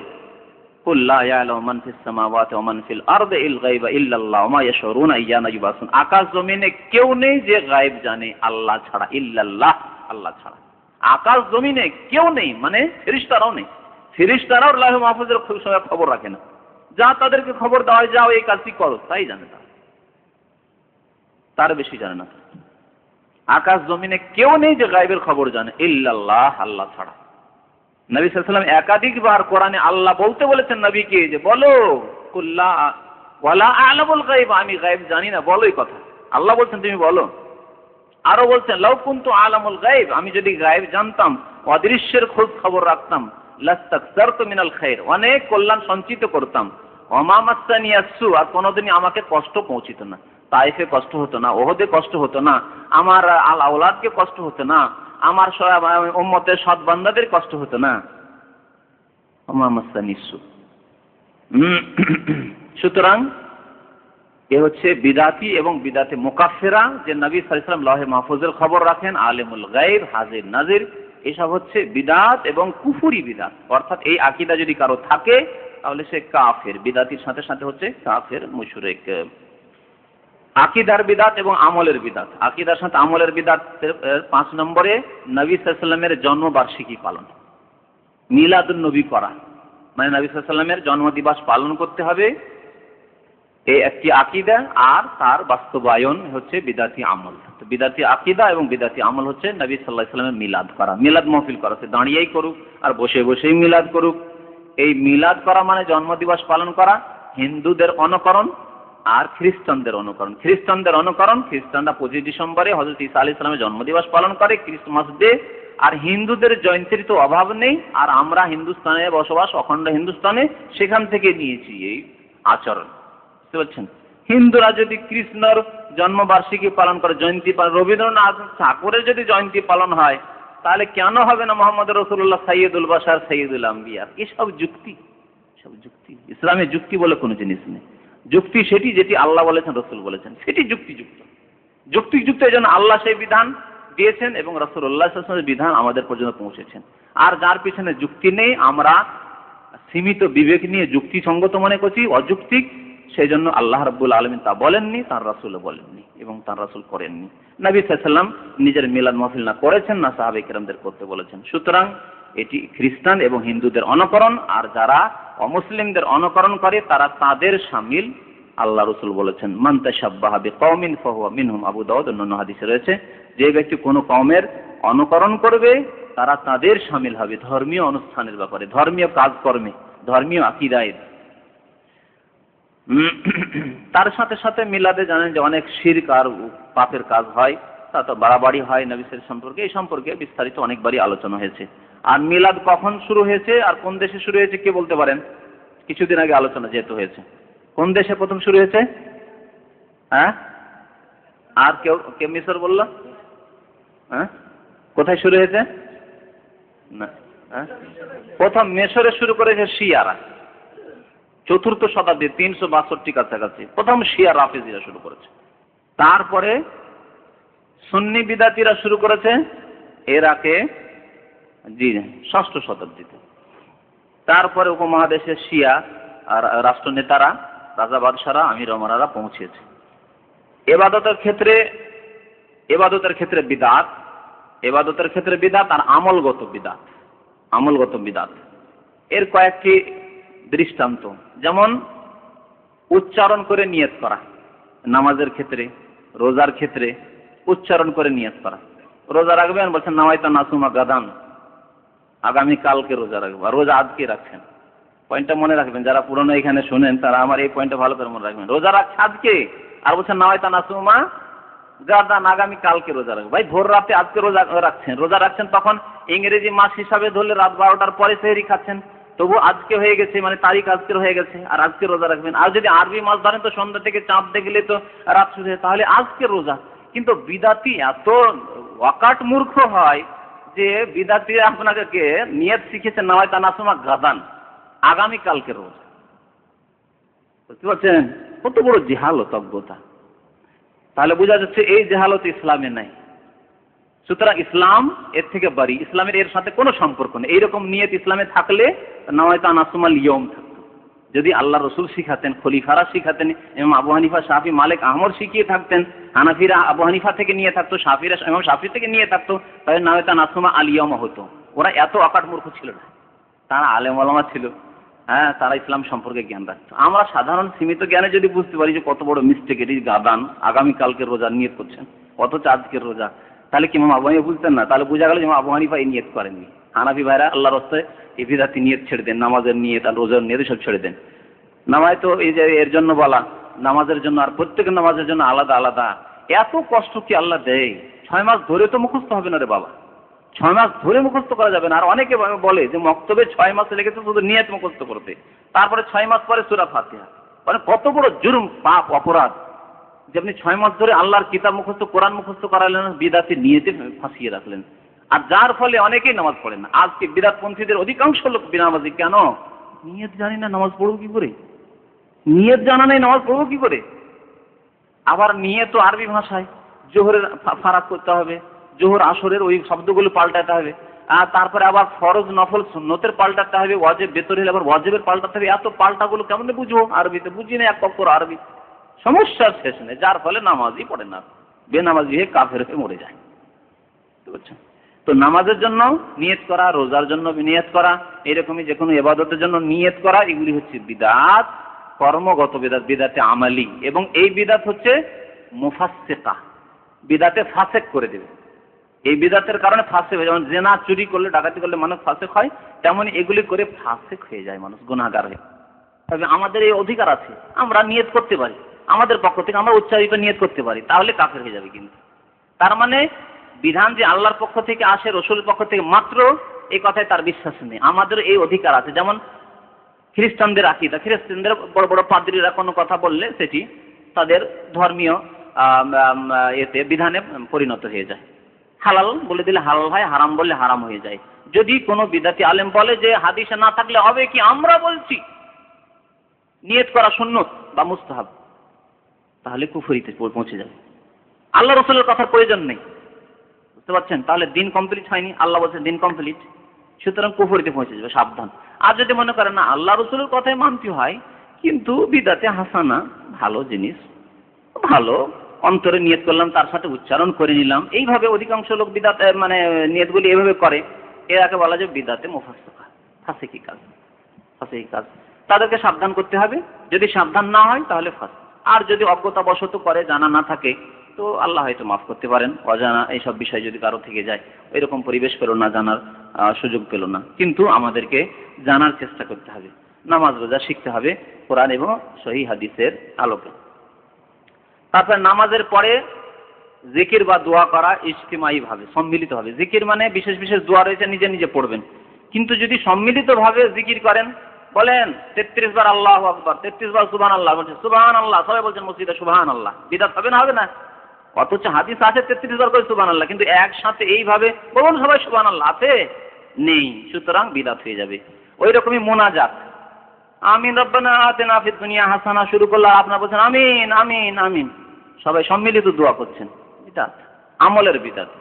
কুল লা ইয়ালামু মান ফিস সামাওয়াতি ওয়া মান ফিল আরদি ইল গায়বা ইল্লাল্লাহ ওয়া মা ইয়াশউরুনা আইয়ানা ইউবাসুন। আকাশ জমিনে কেউ নেই যে গায়েব জানে আল্লাহ ছাড়া, ইল্লাল্লাহ, আল্লাহ ছাড়া। আকাশ জমিনে কেউ নেই, মানে ফেরেশতারাও নেই। ফেরেশতারাও লৌহে মাহফুজের খবর রাখে না, যা তাদেরকে খবর দেওয়া হয়, যাও এই কাজটি করো, তাই জানে তারা, তার বেশি জানে না। আকাশ জমিনে কেউ নেই যে গায়েবের খবর জানে, ইল্লাল্লাহ, আল্লাহ ছাড়া। নবী সাল্লাল্লাহু আলাইহি ওয়াসাল্লাম একাধিকবার কোরআনে আল্লাহ বলতে বলেছেন নবীকে যে বলো, কুল্লা ওয়ালা আ'লামুল গায়ব, আমি গায়েব জানি না, বলো এই কথা। আল্লাহ বলছেন তুমি বলো। আরো বলছেন লাউ কুনতু আ'লামুল গায়ব, আমি যদি গায়েব জানতাম, অদৃশ্যের খোঁজ খবর রাখতাম, লাস্তাকসারতু মিনাল খায়র, অনেক কল্যাণ সঞ্চিত করতাম, ওয়া মা মাসসানি আসু, আর কোনোদিনই আমাকে কষ্ট পৌঁছিত না। তাইফে কষ্ট হতো না, ওহদে কষ্ট হতো না, আমার আওলাদকে কষ্ট হতো না, আমার উম্মতের সৎ বান্দাদের কষ্ট হতো না। ওয়া মা মাসসানি আসু, সুতরাং এ হচ্ছে বিদাতি এবং বিদাতে মুকাফফিরা, যে নবী সাল্লাল্লাহু আলাইহি ওয়াসাল্লাম লৌহে মাহফুজের খবর রাখেন, আলিমুল গায়ব, হাজির নাজির, এসব হচ্ছে বিদাত এবং কুফরি বিদাত। অর্থাৎ এই আকীদা যদি কারো থাকে তাহলে সে কাফের। বিদাতির সাথে সাথে হচ্ছে কাফের, মুশরিক। আকীদার বিদাত এবং আমলের বিদাত। আকীদার সাথে আমলের বিদাত 5 নম্বরে নবী সাল্লাল্লাহু আলাইহি ওয়াসাল্লামের জন্মবার্ষিকী পালন, মিলাদুন নবী করা, মানে নবী সাল্লাল্লাহু আলাইহি ওয়াসাল্লামের জন্মদিবস পালন করতে হবে, এই একটি আকীদা। আর তার বাস্তবায়ন হচ্ছে বিদাতি আমল। তো বিদাতি আকীদা এবং বিদাতি আমল হচ্ছে নবী সাল্লাল্লাহু আলাইহি ওয়াসাল্লামের মিলাদ করা, মিলাদ মাহফিল করা, সে দাঁড়িয়েই করুক আর বসে বসেই মিলাদ করুক। এই মিলাদ করা মানে জন্মদিবস পালন করা, হিন্দুদের অনুকরণ আর খ্রিস্টানদের অনুকরণ। খ্রিস্টানদের অনুকরণ, খ্রিস্টানরা 25 ডিসেম্বরে হযরত ঈসা আলাইহিস সালামের জন্মদিবস পালন করে, ক্রিসমাস ডে। আর হিন্দুদের জয়ন্তীর তো অভাব নেই, আর আমরা হিন্দুস্তানে বসবাস, অখণ্ড হিন্দুস্তানে, সেখান থেকে নিয়েছি এই আচরণ, বুঝতে পারছেন। হিন্দুরা যদি কৃষ্ণর জন্মবার্ষিকী পালন করে, জয়ন্তী পালন, রবীন্দ্রনাথ ঠাকুরের যদি জয়ন্তী পালন হয়, তাহলে কেন হবে না মোহাম্মদ রাসূলুল্লাহ সাইয়্যিদুল বাশার সাইয়্যিদুল আম্বিয়া? এসব যুক্তি, সব যুক্তি। ইসলামে যুক্তি বলে কোনো জিনিস নেই। যুক্তি সেটি যেটি আল্লাহ বলেছেন, রাসূল বলেছেন, সেটি যুক্তিযুক্ত। যুক্তিযুক্ত এই জন্য আল্লাহ সেই বিধান দিয়েছেন এবং রাসূলুল্লাহ সাল্লাল্লাহু আলাইহি ওয়াসাল্লামের বিধান আমাদের পর্যন্ত পৌঁছেছেন। আর যার পিছনে যুক্তি নেই, আমরা সীমিত বিবেক নিয়ে যুক্তিসঙ্গত মনে করছি, অযৌক্তিক, সেই জন্য আল্লাহ রাব্বুল আলামিন তা বলেননি, তার রাসূলও বলেননি এবং তার রাসূল করেননি। নবী সাল্লাল্লাহু আলাইহি ওয়াসাল্লাম নিজের মিলাদ মাহফিল না করেছেন, না সাহাবায়ে কেরামদের করতে বলেছেন। সুতরাং এটি খ্রিস্টান এবং হিন্দুদের অনুকরণ, আর যারা অমুসলিমদের অনুকরণ করে তারা তাদের শামিল। আল্লাহ রাসূল বলেছেন, মান তাশাব্বাহা বিকওমিন ফাহুয়া মিনহুম। আবু দাউদ অন্যান্য হাদিসে রয়েছে, যে ব্যক্তি কোনো কওমের অনুকরণ করবে তারা তাদের শামিল হবে ধর্মীয় অনুষ্ঠানের ব্যাপারে, ধর্মীয় কাজকর্মে, ধর্মীয় আকীদায়। তার সাথে সাথে মিলাদে জানেন যে অনেক শিরক আর পাপের কাজ হয়, তা তো বাড়াবাড়ি হয় নবীর সম্পর্কে, এই সম্পর্কে বিস্তারিত অনেকবারই আলোচনা হয়েছে। আর মিলাদ কখন শুরু হয়েছে আর কোন দেশে শুরু হয়েছে কে বলতে পারেন? কিছুদিন আগে আলোচনা যেহেতু হয়েছে। কোন দেশে প্রথম শুরু হয়েছে? হ্যাঁ, আর কেউ মিশর বলল? হ্যাঁ, কোথায় শুরু হয়েছে? না, হ্যাঁ, প্রথম মিশরে শুরু করেছে শিয়ারা, 4th শতাব্দী, 362 কাছাকাছি প্রথম শিয়া রাফেজিরা শুরু করেছে। তারপরে সুন্নি বিদাতিরা শুরু করেছে ইরাকে, জি, 6ষ্ঠ শতাব্দীতে। তারপরে উপমহাদেশের শিয়া আর রাষ্ট্রনেতারা, রাজা বাদশারা, আমির ওমরারা পৌঁছেছে। ইবাদতের ক্ষেত্রে বিদাত, ইবাদতের ক্ষেত্রে বিদাত আর আমলগত বিদাত, আমলগত বিদাত। এর কয়েকটি দৃষ্টান্ত, যেমন উচ্চারণ করে নিয়ত করা, নামাজের ক্ষেত্রে, রোজার ক্ষেত্রে উচ্চারণ করে নিয়ত করা। রোজা রাখবেন, বলছেন নাওয়াইতু নাসুমা গাদান, আগামী কালকে রোজা রাখবো, আর রোজা আজকে রাখছেন। পয়েন্টটা মনে রাখবেন, যারা পুরনো এখানে শুনেন তারা আমার এই পয়েন্টটা ভালো করে মনে রাখবেন। রোজা রাখছে আজকে, আর বলছেন নাওয়াইতু নাসুমা গাদান, আগামী কালকে রোজা রাখবো। ভাই ভোর রাতে আজকে রোজা রাখছেন, তখন ইংরেজি মাস হিসাবে ধরলে রাত 12টার পরে সেহরি খাচ্ছেন, তবু আজকে হয়ে গেছে, মানে তারিখ আজকের হয়ে গেছে, আর আজকে রোজা রাখবেন। আর যদি আরবি মাস ধরেন তো সন্ধ্যা থেকে চাঁদ দেখলে তো রাত শুরু হয়, তাহলে আজকে রোজা। কিন্তু বিদাতি এত ওয়াকাট মূর্খ হয় যে বিদাতি আপনাকে নিয়ত শিখেছে নাওয়াইতু নাসুমা গাদান, আগামী কালকে রোজা। বুঝতে পারছেন কত বড় জেহালত, অজ্ঞতা। তাহলে বোঝা যাচ্ছে এই জেহালত ইসলামে নাই। সুতরাং ইসলাম এর থেকে বাড়ি, ইসলামের এর সাথে কোনো সম্পর্ক নেই। এইরকম নিয়ত ইসলামে থাকলে নাওয়াইতু নাসুমাল ইয়ম থাকতো। যদি আল্লাহ রসুল শিখাতেন, খলিফারা শিখাতেন, ইমাম আবু হানিফা, শাফি, মালিক, আহমদ শিখিয়ে থাকতেন, হানাফিরা আবু হানিফা থেকে নিয়ে থাকতো, শাফিরা ইমাম শাফি থেকে নিয়ে থাকতো, তাহলে নাওয়াইতু নাসুমা আল ইয়ম হতো। ওরা এত অকাট মূর্খ ছিল না, তারা আলেম ওলামা ছিল, হ্যাঁ, তারা ইসলাম সম্পর্কে জ্ঞান রাখতো। আমরা সাধারণ সীমিত জ্ঞানে যদি বুঝতে পারি যে কত বড় মিস্টেক, এটি গাদান, আগামীকালকে রোজা নিয়ত করছেন, অথচ আজকের রোজা, তাহলে কি ইমাম আবু হানিফা বুঝতেন না? তাহলে বোঝা গেল যে ইমাম আবু হানিফা এই নিয়ত করেননি। হানাফি ভাইরা আল্লাহর রাস্তায় এই বিদাতি নিয়ত ছেড়ে দেন, নামাজের নিয়ত আর রোজার নিয়ত সব ছেড়ে দেন। নামাজ তো এই যে এর জন্য বলা, নামাজের জন্য, আর প্রত্যেক নামাজের জন্য আলাদা আলাদা। এত কষ্ট কি আল্লাহ দেয়? 6 মাস ধরে তো মুখস্থ হবে না রে বাবা, 6 মাস ধরে মুখস্থ করা যাবে না। আর অনেকে বলে যে মক্তবে 6 মাস লেগেছে শুধু নিয়ত মুখস্থ করতে, তারপরে 6 মাস পরে সূরা ফাতিহা। মানে কত বড় জুরম, পাপ, অপরাধ যে আপনি 6 মাস ধরে আল্লাহর কিতাব মুখস্থ, কোরআন মুখস্থ করালেন, বিদাতি নিয়তে ফাঁসিয়ে রাখলেন। আর যার ফলে অনেকেই নামাজ পড়েন না। আজকে বিদাতপন্থীদের অধিকাংশ লোক বিনামাজি। কেন? নিয়ত জানি না, নামাজ পড়বো কি করে? নিয়ত জানা নেই, নামাজ পড়বো কি করে? আবার নিয়ত আরবি ভাষায়, জোহরের ফারাক করতে হবে, জোহর আসরের ওই শব্দগুলো পাল্টাতে হবে, আর তারপরে আবার ফরজ নফল সুন্নতের পাল্টাতে হবে, ওয়াজিব বেতর হলে আবার ওয়াজিবের পাল্টাতে হবে। এত পাল্টাগুলো কেমন বুঝবো? আরবিতে বুঝি না এক অক্ষর আরবি, সমস্যার শেষ নেই, যার ফলে নামাজই পড়ে না, বেনামাজি হয়ে কাফের হয়ে মরে যায়। বুঝছেন? তো নামাজের জন্য নিয়ত করা, রোজার জন্য নিয়ত করা, এরকমই যে কোনো ইবাদতের জন্য নিয়ত করা, এগুলি হচ্ছে বিদআত, কর্মগত বিদআত, বিদআতে আমালি। এবং এই বিদআত হচ্ছে মুফাসসিকা, বিদআতে ফাসেক করে দেবে। এই বিদআতের কারণে ফাসেক হয়, যেমন জেনা, চুরি করলে, ডাকাতি করলে মানুষ ফাসেক হয়, তেমনি এগুলি করে ফাসেক হয়ে যায় মানুষ, গুনাহগার হয়ে। তবে আমাদের এই অধিকার আছে, আমরা নিয়ত করতে পারি, আমাদের পক্ষ থেকে আমরা উচ্চারিত নিয়ত করতে পারি, তাহলে কাফের হয়ে যাবে। কিন্তু তার মানে বিধান যে আল্লাহর পক্ষ থেকে আসে, রসুলের পক্ষ থেকে মাত্র, এই কথায় তার বিশ্বাস নেই। আমাদের এই অধিকার আছে। যেমন খ্রিস্টানদের আকীদা, খ্রিস্টানদের বড় বড় পাদ্রীরা কোনো কথা বললে সেটি তাদের ধর্মীয় এতে বিধানে পরিণত হয়ে যায়। হালাল বলে দিলে হালাল হয়, হারাম বললে হারাম হয়ে যায়। যদি কোনো বিদাতি আলেম বলে যে হাদিসে না থাকলে হবে কি, আমরা বলছি নিয়ত করা সুন্নত বা মুস্তাহাব, তাহলে কুফরিতে পৌঁছে যাবে। আল্লাহ রসুলের কথার প্রয়োজন নেই, বুঝতে পারছেন? তাহলে দিন কমপ্লিট হয়নি, আল্লাহ বলছেন দিন কমপ্লিট, সুতরাং কুফরিতে পৌঁছে যাবে, সাবধান। আর যদি মনে করেন না আল্লাহ রসুলের কথাই মানতে হয়, কিন্তু বিদাতে হাসানা ভালো জিনিস, ভালো অন্তরে নিয়ত করলাম, তার সাথে উচ্চারণ করে নিলাম, এইভাবে অধিকাংশ লোক বিদাত মানে নিয়তগুলি এভাবে করে, এরাকে বলা যায় বিদাতে মুফাসসিকা, ফাসিকি কাজ, ফাসিকি কাজ। তাদেরকে সাবধান করতে হবে। যদি সাবধান না হয় তাহলে ফাসিক। আর যদি অজ্ঞতাবশত করে, জানা না থাকে, তো আল্লাহ হয়তো মাফ করতে পারেন। অজানা এইসব বিষয় যদি কারো থেকে যায়, এরকম পরিবেশ পেল না, জানার সুযোগ পেল না, কিন্তু আমাদেরকে জানার চেষ্টা করতে হবে, নামাজ রোজা শিখতে হবে কোরআন এবং সহিহ হাদিসের আলোকে। তারপর নামাজের পরে জিকির বা দোয়া করা ইজতিমাই ভাবে, সম্মিলিত ভাবে। জিকির মানে বিশেষ বিশেষ দোয়া রয়েছে, নিজে নিজে পড়বেন, কিন্তু যদি সম্মিলিত ভাবে জিকির করেন, বলেন 33 বার আল্লাহু আকবার, 33 বার সুবহানাল্লাহ, বলছেন সুবহানাল্লাহ, সবাই বলছেন মসজিদে সুবহানাল্লাহ, বিদআত হবে না? হবে না? অথচ হাদিস আছে 33 বার করে সুবহানাল্লাহ, কিন্তু একসাথে এইভাবে বলুন সবাই সুবহানাল্লাহ, আছে? নেই, সুতরাং বিদআত হয়ে যাবে। ওই রকমই মোনাজাত, আমিন রব্বানা আতিনা ফিদ দুনিয়া হাসানা শুরু করলে আপনারা বলছেন আমিন আমিন আমিন, সবাই সম্মিলিত দোয়া করছেন, বিদআত, আমলের বিদআত,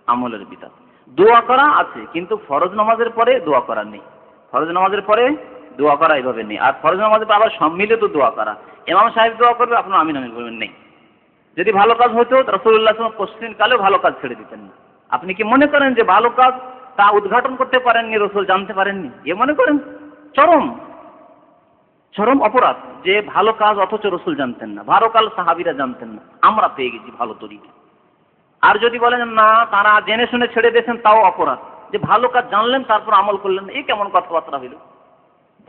আমলের বিদআত। দোয়া করা আছে, কিন্তু ফরজ নামাজের পরে দোয়া করা নেই। ফরজ নামাজের পরে দোয়া করা এইভাবে নেই। আর ফরজ নামাজের পর আবার সম্মিলিত দোয়া করা, ইমাম সাহেব দোয়া করবে, আপনারা আমিন আমিন বলবেন, নেই। যদি ভালো কাজ হতো, রাসূলুল্লাহ সাল্লাল্লাহু আলাইহি ওয়াসাল্লাম কোশ্চিন কালেও ভালো কাজ ছেড়ে দিতেন না। আপনি কি মনে করেন যে ভালো কাজ তা উদ্ঘাটন করতে পারেননি, রসুল জানতে পারেননি? এ মনে করেন চরম চরম অপরাধ যে ভালো কাজ অথচ রসুল জানতেন না, ভালো কাজ সাহাবীরা জানতেন না, আমরা পেয়ে গেছি ভালো তরিকা। আর যদি বলেন না তারা জেনে শুনে ছেড়ে দিয়েছেন, তাও অপরাধ। যে ভালো কাজ জানলেন তারপর আমল করলেন, এই কেমন কথাবার্তা হইল?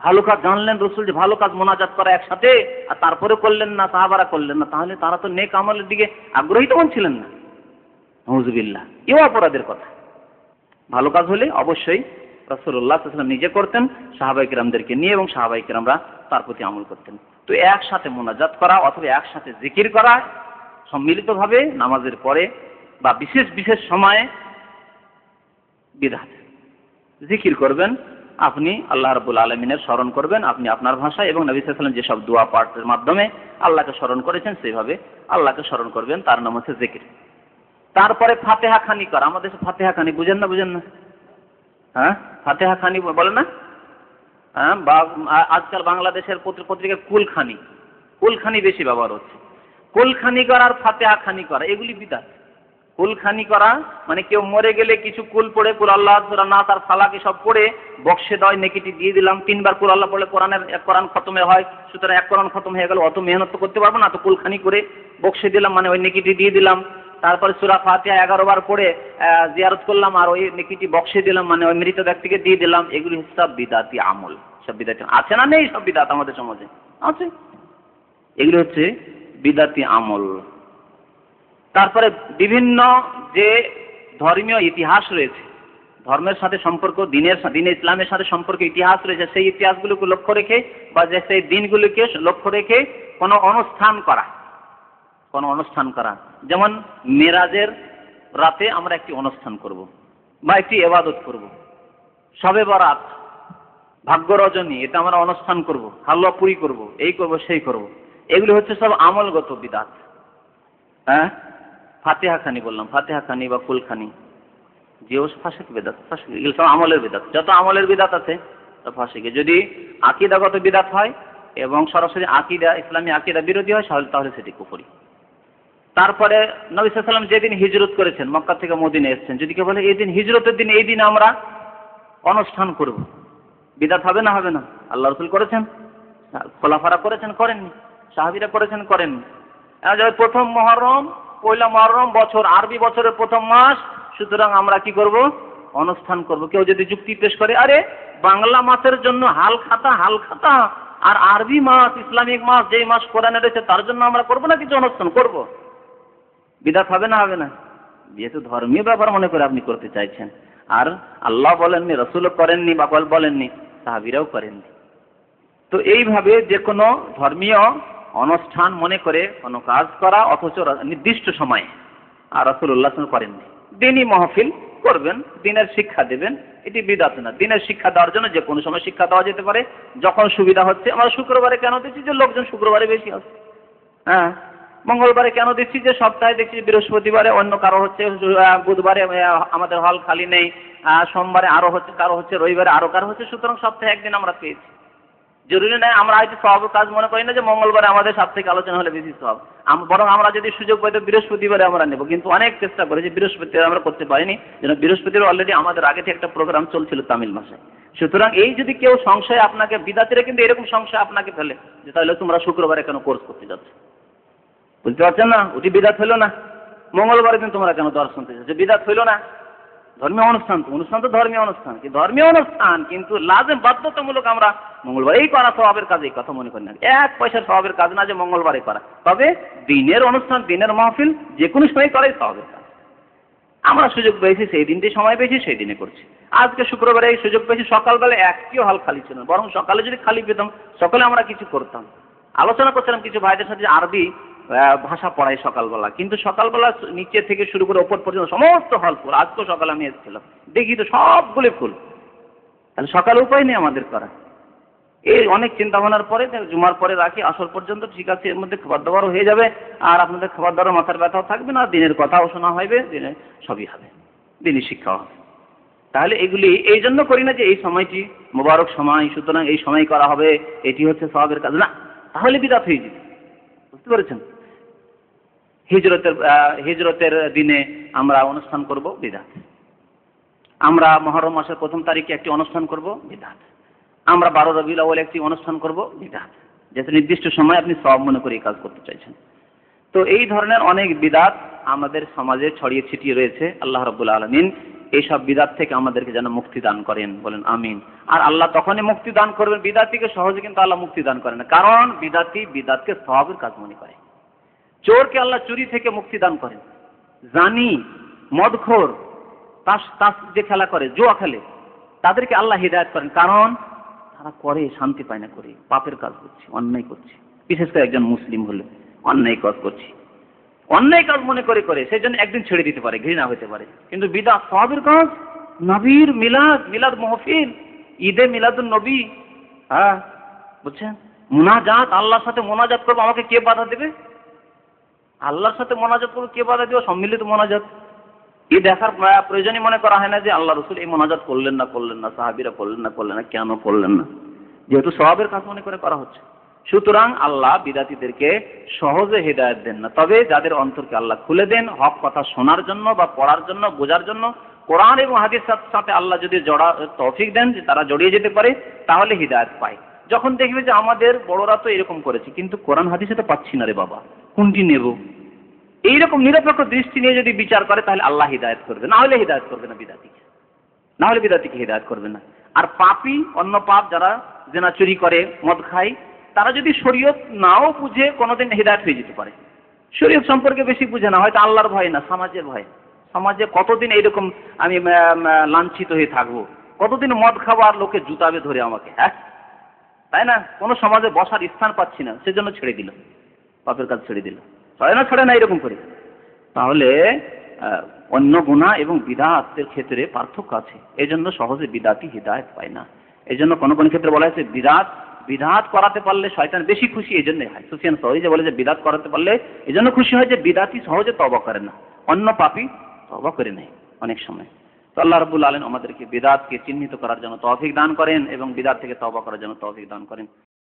ভালো কাজ জানলেন রসুল যে ভালো কাজ মোনাজাত করা একসাথে, আর তারপরে করলেন না, সাহাবারা করলেন না, তাহলে তারা তো নেক আমলের দিকে আগ্রহী তখন ছিলেন না। নাউযুবিল্লাহ, এও অপরাধের কথা। ভালো কাজ হলে অবশ্যই রাসূলুল্লাহ সাল্লাল্লাহু আলাইহি ওয়াসাল্লাম নিজে করতেন, সাহাবায়ে কেরামদেরকে নিয়ে, এবং সাহাবায়ে কেরামরা তার প্রতি আমল করতেন। তো একসাথে মোনাজাত করা অথবা একসাথে জিকির করা সম্মিলিতভাবে নামাজের পরে বা বিশেষ বিশেষ সময়ে বিদআত। জিকির করবেন, আপনি আল্লাহ রাব্বুল আলামিনের স্মরণ করবেন, আপনি আপনার ভাষায়, এবং নবী সাল্লাল্লাহু আলাইহি ওয়াসাল্লাম যেসব দোয়া পাঠের মাধ্যমে আল্লাহকে স্মরণ করেছেন সেইভাবে আল্লাহকে স্মরণ করবেন, তার নাম হচ্ছে জিকির। তারপরে ফাতিহা খানি করা। আমাদের ফাতিহা খানি বুঝেন না? বুঝেন না? হ্যাঁ, ফাতিহা খানি বলে না? হ্যাঁ, বা আজকাল বাংলাদেশের পত্রিকা কুলখানি, কুলখানি বেশি ব্যবহার হচ্ছে। কুলখানি করা আর ফাতিহা খানি করা, এগুলি বিদআত। কুলখানি করা মানে কেউ মরে গেলে কিছু কুল পড়ে, কুল আল্লাহ সূরা নাস আর ফালাক সব পড়ে বক্সে দেয়, নেকিটি দিয়ে দিলাম। 3 বার কুল আল্লাহ পড়লে কোরআনের এক কোরআন খতমে হয়, সুতরাং এক কোরআন খতম হয়ে গেল, অত মেহনত তো করতে পারবো না, তো কুলখানি করে বক্সে দিলাম, মানে ওই নেকিটি দিয়ে দিলাম। তারপরে সূরা ফাতিহা 11 বার পড়ে জিয়ারত করলাম, আর ওই নেকিটি বক্সে দিলাম, মানে ওই মৃত ব্যক্তিকে দিয়ে দিলাম। এগুলি সব বিদআতি আমল, সব বিদআতি। আছে না নেই সব বিদআত আমাদের সমাজে? আছে। এগুলি হচ্ছে বিদআতি আমল। তারপরে বিভিন্ন যে ধর্মীয় ইতিহাস রয়েছে, ধর্মের সাথে সম্পর্ক, দিনে ইসলামের সাথে সম্পর্ক ইতিহাস রয়েছে, সেই ইতিহাসগুলোকে লক্ষ্য রেখে বা যে সেই দিনগুলিকে লক্ষ্য রেখে কোনো অনুষ্ঠান করা, কোনো অনুষ্ঠান করা। যেমন মেরাজের রাতে আমরা একটি অনুষ্ঠান করব বা একটি ইবাদত করব। শবে বরাত, ভাগ্য রজনী, এটা আমরা অনুষ্ঠান করব, হালুয়া পুরি করব, এই করব সেই করব, এগুলি হচ্ছে সব আমলগত বিদাত। হ্যাঁ, ফাতিহা খানি বললাম, ফাতিহা খানি বা কুলখানি, যেও ফাঁসিক বেদাত, ফাঁসিক, এগুলো সব আমলের বিদাত। যত আমলের বিদাত আছে সব ফাঁসিকে। যদি আকিদাগত বিদাত হয় এবং সরাসরি আকিদা, ইসলামী আকিদা বিরোধী হয়, তাহলে সেটি কুফরি। তারপরে নবী সাল্লাল্লাহু আলাইহি ওয়াসাল্লাম যেদিন হিজরত করেছেন, মক্কা থেকে মদিনায় এসেছেন, যদি কেউ বলে এই দিন হিজরতের দিন, এই দিন আমরা অনুষ্ঠান করব, বিদাত হবে না? হবে না। আল্লাহ রাসূল করেছেন, খোলাফারা করেছেন, করেননি? সাহাবীরা করেছেন, করেননি? প্রথম মহরম, পয়লা মহরম, বছর আরবি বছরের প্রথম মাস, সুতরাং আমরা কি করব? অনুষ্ঠান করব। কেউ যদি যুক্তি পেশ করে, আরে বাংলা মাসের জন্য হাল খাতা, আর আরবি মাস, ইসলামিক মাস, যেই মাস কোরআনে রয়েছে তার জন্য আমরা করব না কিছু অনুষ্ঠান? করব। বিদাত হবে না? হবে না। যেহেতু ধর্মীয় ব্যাপার মনে করে আপনি করতে চাইছেন, আর আল্লাহ বলেননি, রাসূলও করেননি, বা বলেননি, সাহাবীরাও করেননি। তো এইভাবে যে কোনো ধর্মীয় অনুষ্ঠান মনে করে কোনো কাজ করা, অথচ নির্দিষ্ট সময়ে, আর রাসূলুল্লাহ সাল্লাল্লাহু আলাইহি ওয়াসাল্লাম করেননি। দিনই মাহফিল করবেন, দিনের শিক্ষা দেবেন, এটি বিদআত না। দিনের শিক্ষা দেওয়ার জন্য যে কোনো সময় শিক্ষা দেওয়া যেতে পারে, যখন সুবিধা হচ্ছে। আমরা শুক্রবারে কেন দিচ্ছি? যে লোকজন শুক্রবারে বেশি আসছে। হ্যাঁ, মঙ্গলবারে কেন দিচ্ছি? যে সপ্তাহে দেখছি বৃহস্পতিবারে অন্য কারো হচ্ছে, বুধবারে আমাদের হল খালি নেই, সোমবারে আরো হচ্ছে, কারো হচ্ছে, রবিবারে আরো কারো হচ্ছে, সুতরাং সপ্তাহে একদিন আমরা পেয়েছি। জরুরি নয়, আমরা হয়তো সব কাজ মনে করি না যে মঙ্গলবারে আমাদের সাপ্তাহিক আলোচনা হলে বেশি সব, বরং আমরা যদি সুযোগ পাই তো বৃহস্পতিবারে আমরা নেব। কিন্তু অনেক চেষ্টা করেছি, বৃহস্পতিবার আমরা করতে পারিনি, যেন বৃহস্পতিবার অলরেডি আমাদের আগে থেকে একটা প্রোগ্রাম চলছিল তামিল মাসে। সুতরাং এই যদি কেউ সংশয় আপনাকে, বিদাতিরা কিন্তু এরকম সংশয় আপনাকে ফেলে যে তাহলে তোমরা শুক্রবারে কেন কোর্স করতে যাচ্ছ, বুঝতে পারছেন না? ওটি বিদাত হইল না? মঙ্গলবারে কিন্তু তোমরা কেন দর্শন করতে যাচ্ছ? বিদাত হইল না? ধর্মীয় অনুষ্ঠান তো, ধর্মীয় অনুষ্ঠান কি ধর্মীয় অনুষ্ঠান, কিন্তু লাজেম বাধ্যতামূলক আমরা মঙ্গলবারেই করা স্বভাবের কাজ, এই কথা মনে করি না। এক পয়সার স্বভাবের কাজ না যে মঙ্গলবারে করা, তবে দিনের অনুষ্ঠান, দিনের মাহফিল যে কোনো সময় করাই স্বভাবের কাজ। আমরা সুযোগ পেয়েছি সেই দিনটি, সময় পেয়েছি সেই দিনে করছি। আজকে শুক্রবারে এই সুযোগ পেয়েছি, সকালবেলা একটিও হল খালি ছিল না, বরং সকালে যদি খালি পেতাম সকালে আমরা কিছু করতাম। আলোচনা করছিলাম কিছু ভাইদের সাথে, আরবি ভাষা পড়াই সকালবেলা, কিন্তু সকালবেলা নিচে থেকে শুরু করে ওপর পর্যন্ত সমস্ত হল ফুল। আজ তো সকালে আমি এসেছিলাম, দেখি তো সবগুলি ফুল। তাহলে সকালে উপায় নেই আমাদের করা। এই অনেক চিন্তা ভাবনার পরে জুমার পরে রাখি, আসর পর্যন্ত ঠিক আছে, এর মধ্যে খাবার দাবারও হয়ে যাবে, আর আপনাদের খাবার দাবার মাথার ব্যথাও থাকবে না, দিনের কথাও শোনা হবে, দিনে সবই হবে, দিনই শিক্ষাও হবে। তাহলে এগুলি এই জন্য করি না যে এই সময়টি মোবারক সময়, সুতরাং এই সময় করা হবে, এটি হচ্ছে সওয়াবের কাজ না, তাহলে বিদআত হয়ে যাবে। বুঝতে পেরেছেন? হিজরতের দিনে আমরা অনুষ্ঠান করব, বিদআত। আমরা মুহররম মাসের প্রথম তারিখে একটি অনুষ্ঠান করব, বিদআত। আমরা 12 রবিউল আউয়াল একটি অনুষ্ঠান করব, বিদআত। যেহেতু নির্দিষ্ট সময় আপনি সওয়াব মনে করে এই কাজ করতে চাইছেন। তো এই ধরনের অনেক বিদআত আমাদের সমাজে ছড়িয়ে ছিটিয়ে রয়েছে। আল্লাহ রাব্বুল আলামিন এইসব বিদআত থেকে আমাদেরকে যেন মুক্তি দান করেন, বলেন আমিন। আর আল্লাহ তখনই মুক্তি দান করবেন, বিদআতিকে সহজে কিন্তু আল্লাহ মুক্তি দান করেন না, কারণ বিদআতকে সওয়াবের কাজ মনে করে। চোরকে আল্লাহ চুরি থেকে মুক্তি দান করেন, জানি, মদখোর, তাস যে খেলা করে, জুয়া খেলে, তাদেরকে আল্লাহ হিদায়াত করেন, কারণ তারা করে শান্তি পায় না, করে পাপের কাজ করছে, অন্যায় করছে। বিশেষ করে একজন মুসলিম হলে অন্যায় কাজ করছে, অন্যায় কাজ মনে করে সেই জন্য একদিন ছেড়ে দিতে পারে, ঘৃণা হতে পারে। কিন্তু বিদআত সওয়াবের কাজ, নবীর মিলাদ মাহফিল, ঈদে মিলাদুন নবী, হ্যাঁ বুঝছেন, মুনাজাত, আল্লাহর সাথে মোনাজাত করবো, আমাকে কে বাধা দেবে? আল্লাহর সাথে মোনাজাত করবো, কে বাধা দেবে? সম্মিলিত মোনাজাত। এই দেখার প্রয়োজনই মনে করা হয় না যে আল্লাহ রাসূল এই মোনাজাত করলেন না, সাহাবীরা করলেন না, কেন করলেন না? যেহেতু সওয়াবের কাজ মনে করে করা হচ্ছে। সুতরাং আল্লাহ বিদআতীদেরকে সহজে হিদায়াত দেন না, তবে যাদের অন্তরকে আল্লাহ খুলে দেন হক কথা শোনার জন্য বা পড়ার জন্য, বোঝার জন্য, কোরআন এবং হাদিসের সাথে আল্লাহ যদি তৌফিক দেন যে তারা জড়িয়ে যেতে পারে, তাহলে হিদায়াত পায়। যখন দেখবে যে আমাদের বড়রা তো এরকম করেছে, কিন্তু কোরআন হাদিসে তো পাচ্ছি না রে বাবা, কোনটি নেব, এইরকম নিরপেক্ষ দৃষ্টি নিয়ে যদি বিচার করে, তাহলে আল্লাহ হিদায়াত করবে, না হলে হিদায়াত করবে না বিদআতীকে, হিদায়াত করবে না। আর পাপী, অন্য পাপ, যারা জেনা, চুরি করে, মদ খায়, তারা যদি শরীয়ত নাও বুঝে কোনোদিন হিদায়াত হয়ে যেতে পারে। শরীয়ত সম্পর্কে বেশি বুঝে না, হয়তো আল্লাহর ভয় না, সমাজের ভয়। সমাজে কতদিন এইরকম আমি লাঞ্ছিত হয়ে থাকবো, কতদিন মদ খাবো আর লোকে জুতাবে ধরে আমাকে, হ্যাঁ তাই না? কোনো সমাজে বসার স্থান পাচ্ছি না, সেজন্য ছেড়ে দিল, পাপের কাজ ছেড়ে দিল। ছড়ে না এরকম করে। তাহলে অন্য গুনাহ এবং বিদআতের ক্ষেত্রে পার্থক্য আছে, এই জন্য সহজে বিদআতি হিদায়াত পায় না। এই জন্য কোনো কোনো ক্ষেত্রে বলা হয়েছে বিদাত করাতে পারলে শয়তান বেশি খুশি, এই জন্যই হয়। সুফিয়ান সাউরি যে বলে যে বিদাত করাতে পারলে এই জন্য খুশি হয় যে বিদাতি সহজে তওবা করে না, অন্য পাপী তওবা করে নেয় অনেক সময়। তো আল্লাহ রাব্বুল আলামিন আমাদেরকে বিদাতকে চিহ্নিত করার জন্য তৌফিক দান করেন এবং বিদাত থেকে তওবা করার জন্য তৌফিক দান করেন।